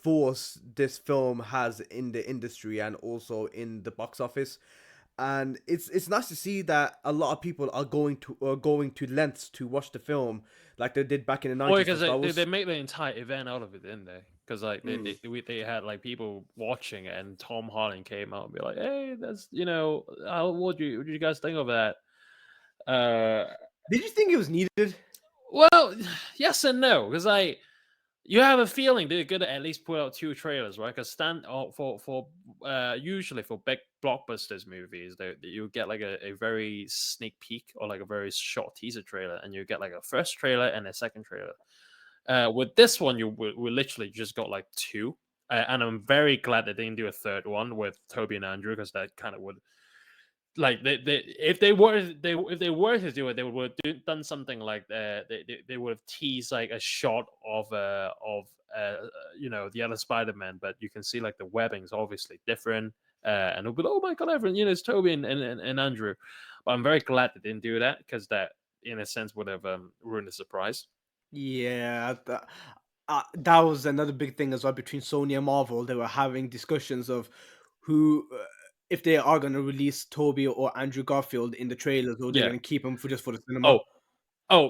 force this film has in the industry and also in the box office. And it's nice to see that a lot of people are going to lengths to watch the film like they did back in the 90s. Well, because they made the entire event out of it, didn't they? because like they had like people watching it, and Tom Holland came out and be like, "Hey, that's what do you guys think of that?" Did you think it was needed? Well, yes and no, because you have a feeling they're gonna at least put out 2 trailers, right? Because usually for big blockbusters movies, you get like a very sneak peek or like a very short teaser trailer, and you get like a first trailer and a second trailer. With this one, we literally just got like 2, and I'm very glad they didn't do a third one with Toby and Andrew, because that kind of would, like, if they were to do it, they would have done something like they would have teased like a shot of the other Spider-Man, but you can see like the webbing's obviously different, and it'll be like, oh my god, everyone, it's Toby and Andrew. But I'm very glad they didn't do that, because that in a sense would have ruined the surprise. Yeah, that was another big thing as well between Sony and Marvel. They were having discussions of who, if they are going to release Toby or Andrew Garfield in the trailers, or they're Yeah. going to keep them for just for the cinema.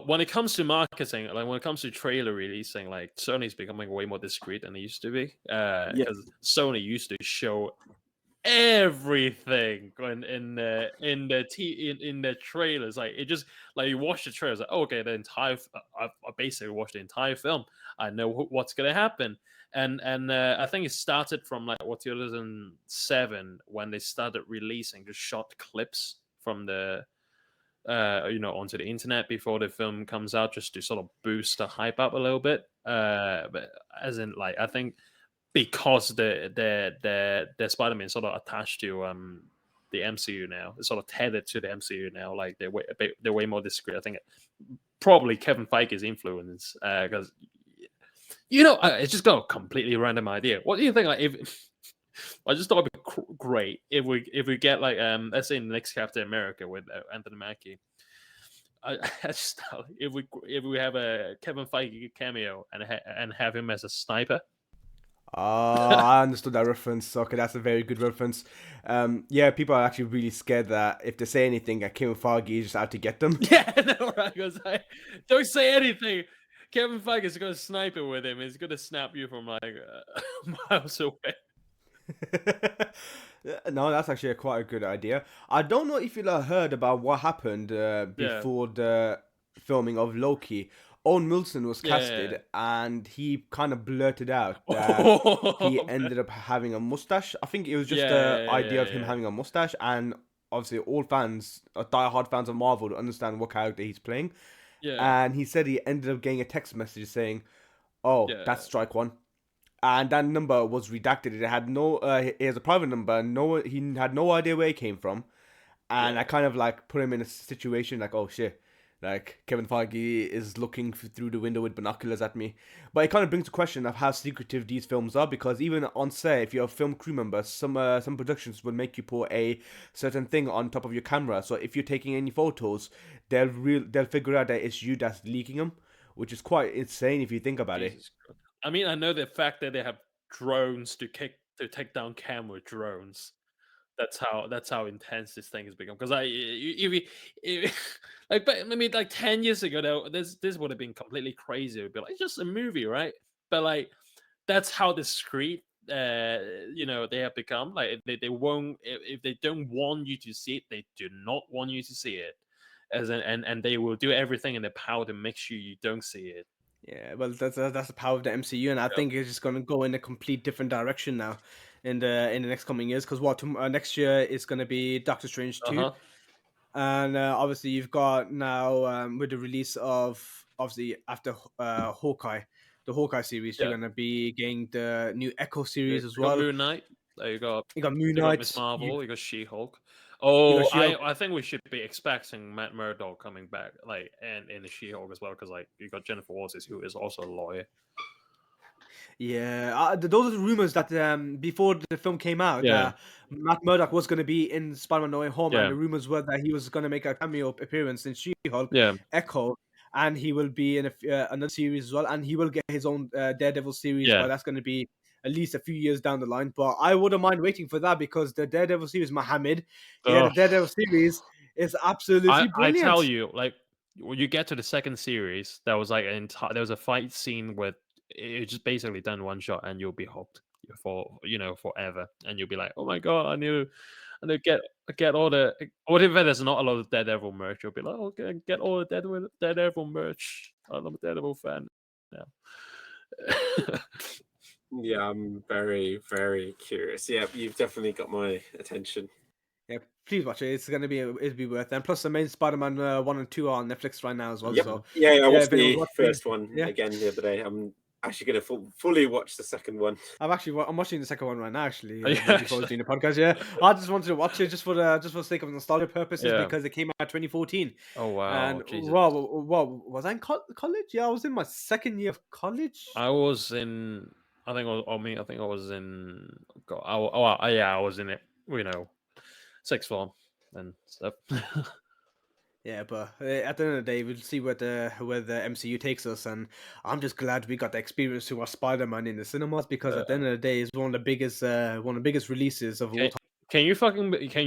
When it comes to marketing, like when it comes to trailer releasing, like Sony's becoming way more discreet than they used to be. Because Sony used to show everything in the trailers. Like, it just, like, you watch the trailers, like, okay, the entire I basically watched the entire film. I know what's gonna happen. And I think it started from like 2007, when they started releasing just short clips from the onto the internet before the film comes out, just to sort of boost the hype up a little bit. But as in, like, I think because the Spider-Man sort of attached to the MCU now, it's sort of tethered to the MCU now. Like, they're way more discreet. I think probably Kevin Feige's influence, because it's just got a completely random idea. What do you think? Like, if I just thought it'd be great if we get like let's say in the next Captain America with Anthony Mackie. I just thought if we have a Kevin Feige cameo and have him as a sniper. I understood that reference. Okay, that's a very good reference. Yeah, people are actually really scared that if they say anything, Kevin Feige is just out to get them. Yeah, no, right? Because don't say anything. Kevin Feige is going to snipe it with him. He's going to snap you from like miles away. No, that's actually quite a good idea. I don't know if you heard about what happened before the filming of Loki. Owen Wilson was casted, and he kind of blurted out that he ended up having a mustache. I think it was just the idea of him having a mustache, and obviously all fans, die-hard fans of Marvel, understand what character he's playing. Yeah. And he said he ended up getting a text message saying, "Oh, that's strike one." And that number was redacted. It had no. It has a private number. He had no idea where it came from, and I kind of like put him in a situation like, oh shit, like Kevin Feige is looking through the window with binoculars at me. But it kind of brings the question of how secretive these films are, because even on set, if you're a film crew member, some productions will make you put a certain thing on top of your camera. So if you're taking any photos, they'll figure out that it's you that's leaking them, which is quite insane if you think about it. I mean, I know the fact that they have drones to take down camera drones. That's how intense this thing has become. Because like 10 years ago, though, this would have been completely crazy. It would be like, it's just a movie, right? But like, that's how discreet they have become. Like, they won't, if they don't want you to see it, they do not want you to see it. And they will do everything in their power to make sure you don't see it. Yeah, well, that's the power of the MCU, and I think it's just going to go in a complete different direction now in the next coming years. Because next year is going to be Doctor Strange 2, and obviously you've got now with the release of obviously after Hawkeye, the Hawkeye series, you're going to be getting the new Echo series as well. Moon Knight. You got Moon Knight, Miss Marvel, you got She-Hulk. I think we should be expecting Matt Murdock coming back, like, and in the She-Hulk as well, because like you got Jennifer Walters, who is also a lawyer. Yeah, those are the rumors that before the film came out, Matt Murdock was going to be in Spider-Man: No Way Home, and the rumors were that he was going to make a cameo appearance in She-Hulk, Echo, and he will be in another series as well, and he will get his own Daredevil series, but that's going to be at least a few years down the line. But I wouldn't mind waiting for that, because the Daredevil series, Mohammed, the Daredevil series is absolutely brilliant. I tell you, like, when you get to the second series, there was like there was a fight scene with it's just basically done one shot, and you'll be hooked for forever, and you'll be like, oh my god, I need to get all the. What if there's not a lot of Daredevil merch? You'll be like, okay, get all the Daredevil merch. I'm a Daredevil fan now. Yeah, I'm very, very curious. Yeah, you've definitely got my attention. Yeah, please watch it. It's gonna be worth it. And plus, the main Spider-Man 1 and 2 are on Netflix right now as well. Yep. So yeah, I watched if anyone's the watching, first one again the other day. I'm actually going to fully watch the second one. I'm watching the second one right now. Actually, Are you before I actually? was doing the podcast. Yeah, I just wanted to watch it just for the sake of nostalgia purposes Yeah. because it came out 2014. Oh wow! And Jesus. well, was I in college? Yeah, I was in my second year of college. I was in. I think. I think I was in. God, I was in it. Sixth form and stuff. Yeah, but at the end of the day, we'll see where the MCU takes us, and I'm just glad we got the experience to watch Spider-Man in the cinemas because at the end of the day, it's one of the biggest releases of all time. Can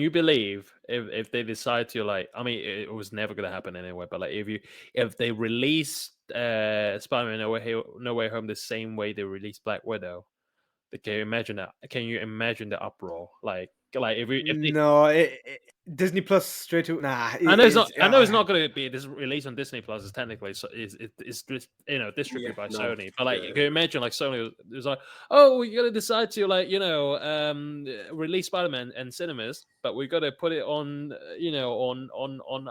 you believe if they decide to like? I mean, it was never gonna happen anyway. But like, if they release Spider-Man No Way Home the same way they released Black Widow, can you imagine that? Can you imagine the uproar? Like if Disney Plus straight to I know it's not. I know it's not going to be released on Disney Plus. It's technically it's distributed by Sony. But like, can you imagine like Sony was like, oh, we're going to decide to like release Spider-Man in cinemas, but we got to put it on on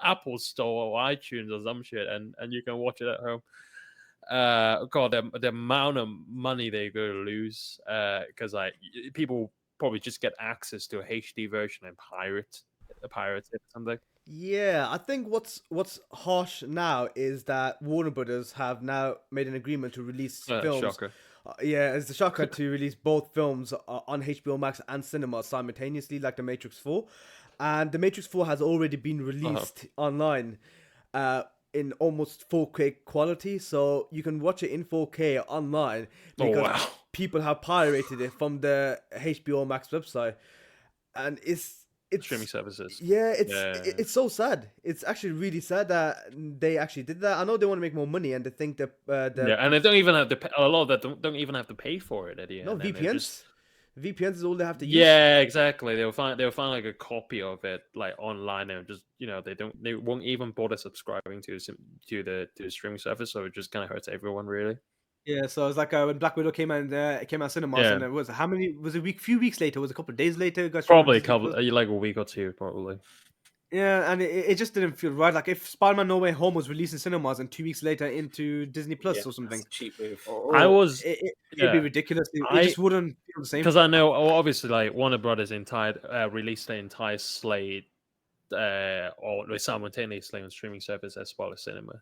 Apple Store or iTunes or some shit, and you can watch it at home. God, the amount of money they're going to lose because like people probably just get access to a HD version and pirate it or something. Yeah, I think what's harsh now is that Warner Brothers have now made an agreement to release films. Shocker. It's a shocker to release both films on HBO Max and cinema simultaneously, like The Matrix 4. And The Matrix 4 has already been released online in almost 4K quality, so you can watch it in 4K online because people have pirated it from the HBO Max website, and it's streaming services. Yeah, it's so sad. It's actually really sad that they actually did that. I know they want to make more money, and they think that and they don't even have to. A lot of that don't even have to pay for it at the end. No, VPNs. VPNs is all they have to use. Yeah, exactly. They'll find like a copy of it like online, and just they won't even bother subscribing to the streaming service, so it just kind of hurts everyone really. Yeah, so it's like when Black Widow came out cinemas, and it was few weeks later? Was it a couple of days later? It got probably a couple, like a week or two, probably. Yeah, and it just didn't feel right. Like if Spider-Man No Way Home was released in cinemas and 2 weeks later into Disney Plus or something. That's a cheap move. It'd be ridiculous. It just wouldn't feel the same. Because I know, obviously, like Warner Brothers released the entire slate or simultaneously on streaming service as well as cinema.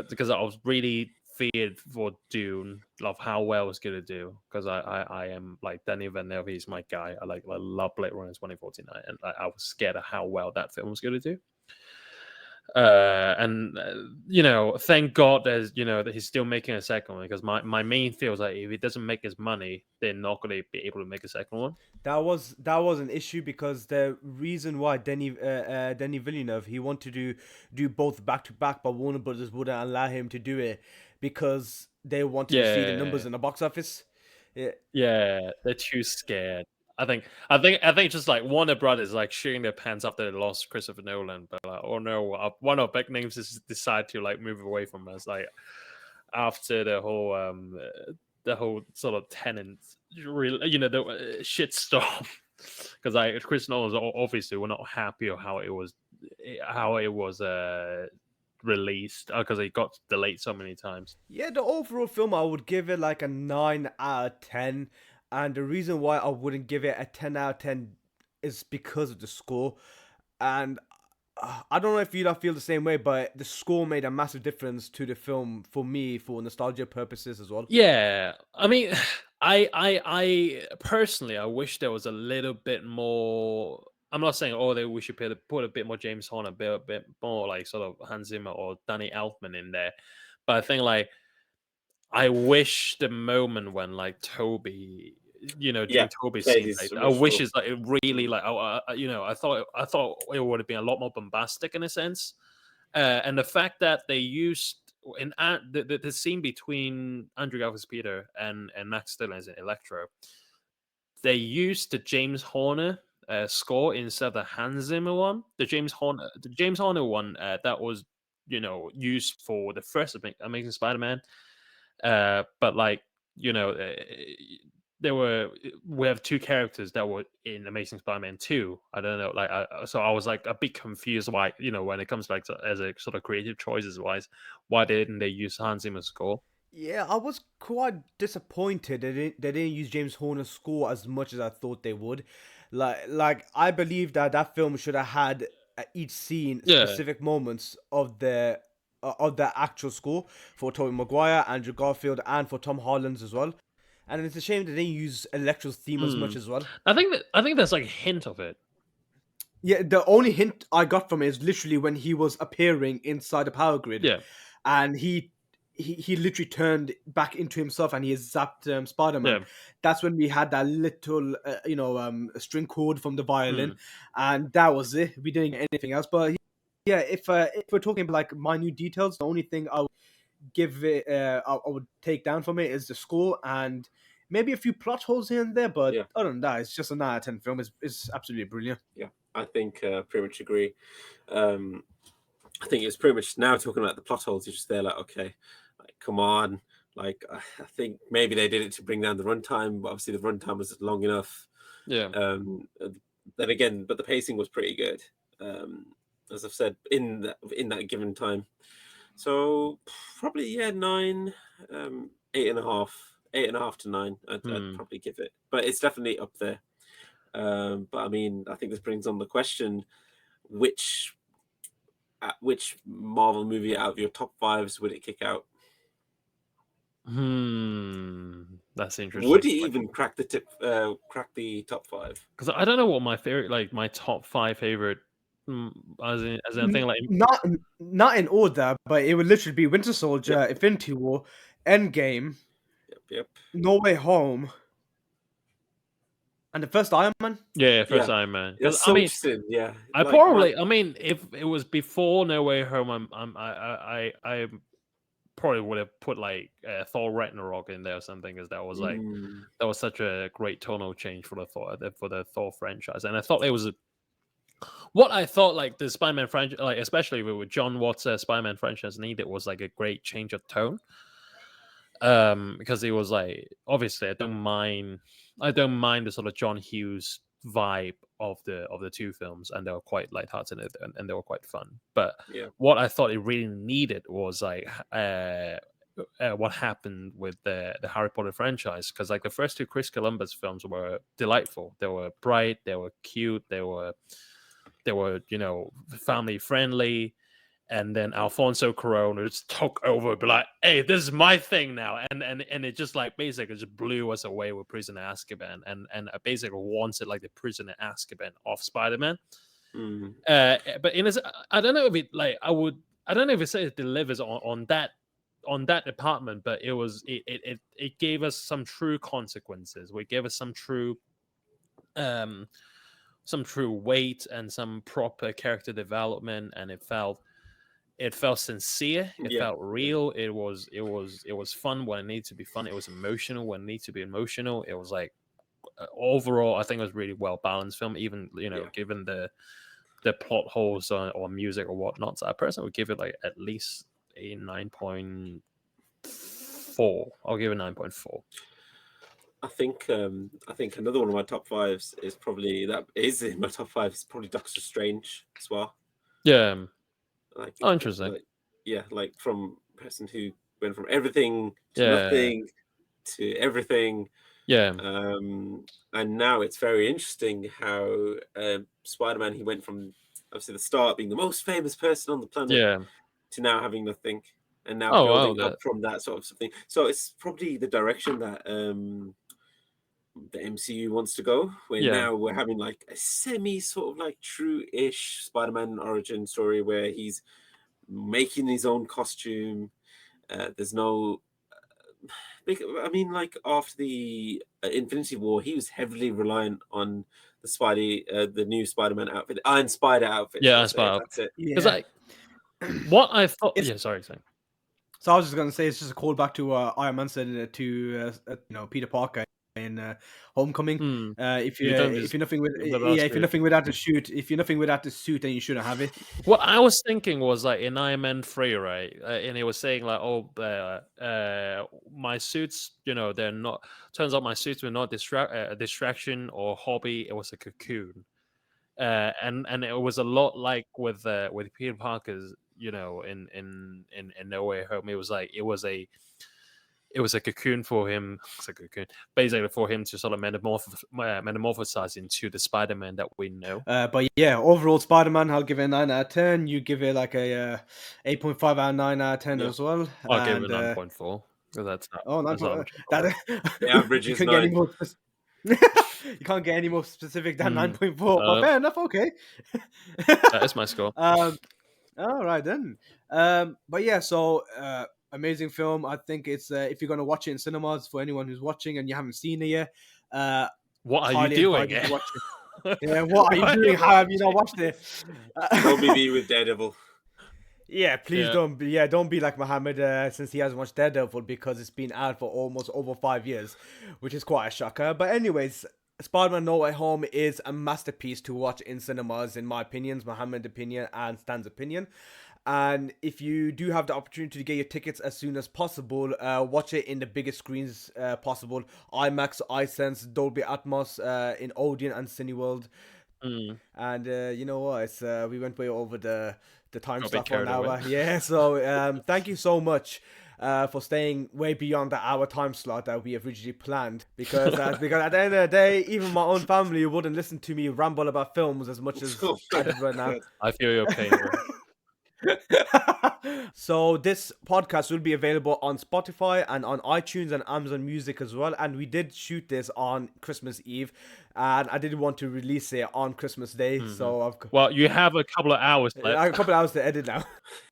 Because I was really feared for Dune of how well it's gonna do, because I am like Danny Villeneuve, he's my guy. I love Blade Runner 2049, and I was scared of how well that film was gonna do. Thank God there's that he's still making a second one, because my main fear is like if he doesn't make his money, they're not gonna be able to make a second one. That was an issue, because the reason why Denis Villeneuve, he wanted to do both back to back, but Warner Brothers wouldn't allow him to do it because they wanted to see the numbers in the box office. Yeah, they're too scared. I think just like Warner Brothers like shooting their pants after they lost Christopher Nolan, but like, oh no, one of big names just decide to like move away from us, like after the whole sort of Tenet, the shitstorm, because like Chris Nolan obviously were not happy of how it was released, because it got delayed so many times. Yeah, the overall film, I would give it like a 9 out of 10. And the reason why I wouldn't give it a 10 out of 10 is because of the score. And I don't know if you feel the same way, but the score made a massive difference to the film for me, for nostalgia purposes as well. Yeah, I mean, I personally, I wish there was a little bit more. I'm not saying we should put a bit more James Horner, a bit more like sort of Hans Zimmer or Danny Elfman in there, but I think like I wish the moment when like Toby, during Toby's scene, I wish it's like it really like I thought it would have been a lot more bombastic in a sense, and the fact that they used in the scene between Andrew Garfield's Peter and Max Dillon as Electro, they used the James Horner score instead of the Hans Zimmer one. The James Horner one that was used for the first Amazing Spider-Man. But like we have two characters that were in Amazing Spider-Man 2. I don't know, like so I was like a bit confused why when it comes to, like, as a sort of creative choices wise, why didn't they use Hans Zimmer's score? Yeah, I was quite disappointed they didn't use James Horner's score as much as I thought they would. Like I believe that film should have had each scene specific moments of the actual score for Tobey Maguire, Andrew Garfield, and for Tom Holland as well. And it's a shame they didn't use Electro's theme as much as well. I think there's like a hint of it. Yeah, the only hint I got from it is literally when he was appearing inside the power grid. Yeah. And he literally turned back into himself and he zapped Spider-Man. Yeah. That's when we had that little, string chord from the violin. And that was it. We didn't get anything else. But yeah, if we're talking about like minute details, the only thing I would give it, I would take down from it is the score and maybe a few plot holes here and there. But other than that, it's just a 9 out of 10 film. It's absolutely brilliant. Yeah, I think pretty much agree. I think it's pretty much now talking about the plot holes. You're just there like, okay, like, come on. Like, I think maybe they did it to bring down the runtime, but obviously the runtime was long enough. Yeah. Then again, but the pacing was pretty good. As I've said, in that given time. So probably 9, 8.5 to 9. I'd probably give it, but it's definitely up there. But I mean, I think this brings on the question: which Marvel movie out of your top 5s would it kick out? That's interesting. Would he even crack the top 5? Because I don't know what my favorite, like my top 5 favorite, as in thing, like not in order, but it would literally be Winter Soldier, Infinity War, Endgame, No Way Home, and the first Iron Man. Yeah, first Iron Man. That's so interesting. Yeah, I like, probably. I mean, if it was before No Way Home, I probably would have put like Thor Ragnarok in there or something, because that was like that was such a great tonal change for the Thor franchise, and I thought it was what I thought like the Spider-Man franchise, like especially with John Watts' Spider-Man franchise needed, was like a great change of tone. Because it was like, obviously I don't mind the sort of John Hughes vibe of the two films, and they were quite lighthearted and they were quite fun. But what I thought it really needed was like what happened with the Harry Potter franchise, because like the first two Chris Columbus films were delightful. They were bright, they were cute, they were family friendly. And then Alfonso Cuarón just took over, be like, "Hey, this is my thing now," and it just like basically just blew us away with Prisoner Azkaban, and basically wanted like the Prisoner Azkaban of Spider-Man. But I don't know if it like I don't know if it delivers on that department, but it gave us some true consequences. We gave us some true weight and some proper character development, and it felt sincere. It felt real. It was fun when it needed to be fun. It was emotional when it needed to be emotional. It was like overall, I think it was really well balanced film. Even given the plot holes or music or whatnot, so I personally would give it like at least a 9.4. I'll give it 9.4. I think another one of my top 5s is probably in my top 5 is probably Doctor Strange as well. Yeah. Like, interesting. Like from a person who went from everything to nothing to everything. Yeah. And now it's very interesting how Spider-Man, he went from obviously the start being the most famous person on the planet to now having nothing, and now building up from that sort of something. So it's probably the direction that the MCU wants to go, where now we're having like a semi sort of like true-ish Spider-Man origin story where he's making his own costume. There's no I mean, like after the Infinity War, he was heavily reliant on the new Spider-Man outfit, Iron Spider outfit. Yeah, Iron Spider. That's it. Because what I thought. Sorry. So I was just gonna say it's just a callback to Iron Man said to Peter Parker in Homecoming. If you're nothing without the suit, then you shouldn't have it. What I was thinking was like in Iron Man 3, right? And he was saying like, my suits, they're not. Turns out my suits were not a distraction or hobby. It was a cocoon. And it was a lot like with Peter Parker's, in No Way Home. It was a cocoon for him. It's a cocoon, basically, for him to sort of metamorphosize into the Spider-Man that we know. But yeah, overall Spider-Man, I'll give it a 9 out of 10. You give it like a 8.5 out of 9 out of 10 as well. I'll give it 9.4. Because that's not. The average is 9. You can't get any more specific than 9.4. But fair enough. Okay. That is my score. All right then. But yeah, so amazing film. I think it's if you're gonna watch it in cinemas, for anyone who's watching and you haven't seen it yet, what are you doing? Yeah, what are you doing? How have you not watched it? Toby B with Daredevil. Yeah, please don't be like Mohammed since he hasn't watched Daredevil because it's been out for almost over 5 years, which is quite a shocker. But anyways, Spider-Man No Way Home is a masterpiece to watch in cinemas, in my opinion, Mohammed's opinion, and Stan's opinion. And if you do have the opportunity to get your tickets as soon as possible, watch it in the biggest screens possible. IMAX, iSense, Dolby Atmos, in Odeon and Cineworld. And you know what? We went way over the time stuff for an hour. Yeah, so thank you so much for staying way beyond the hour time slot that we have originally planned. Because at the end of the day, even my own family wouldn't listen to me ramble about films as much as I did right now. I feel your pain, bro. So this podcast will be available on Spotify and on iTunes and Amazon Music as well. And we did shoot this on Christmas Eve, and I didn't want to release it on Christmas Day. So you have a couple of hours left. I have a couple of hours to edit now.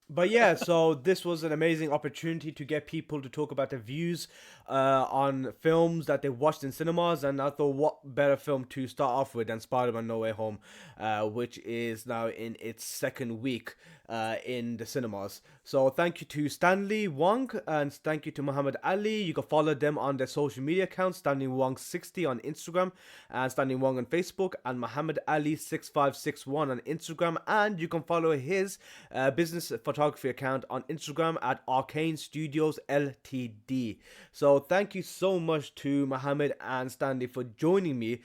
But yeah, so this was an amazing opportunity to get people to talk about their views on films that they watched in cinemas, and I thought what better film to start off with than Spider-Man No Way Home, which is now in its second week in the cinemas. So thank you to Stanley Wong and thank you to Mohammed Ali. You can follow them on their social media accounts, Stanley Wong 60 on Instagram and Stanley Wong on Facebook, and Mohammed Ali 6561 on Instagram. And you can follow his business photography account on Instagram at Arcane Studios Ltd. So thank you so much to Mohammed and Stanley for joining me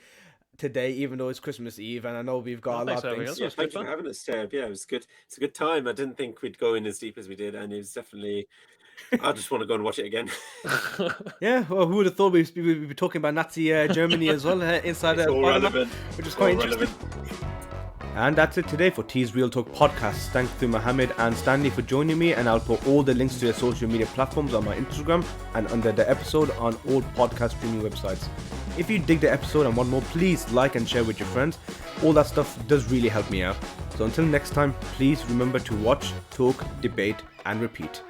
today, even though it's Christmas Eve, and I know we've got a lot of things. Yeah, thank you for having us, Tab. Yeah, it was good. It's a good time. I didn't think we'd go in as deep as we did, and it was definitely. I just want to go and watch it again. Yeah, well, who would have thought we'd be talking about Nazi Germany as well inside it's all relevant, which is quite interesting. And that's it today for T's Real Talk podcast. Thanks to Mohammed and Stanley for joining me, and I'll put all the links to their social media platforms on my Instagram and under the episode on all podcast streaming websites. If you dig the episode and want more, please like and share with your friends. All that stuff does really help me out. So until next time, please remember to watch, talk, debate, and repeat.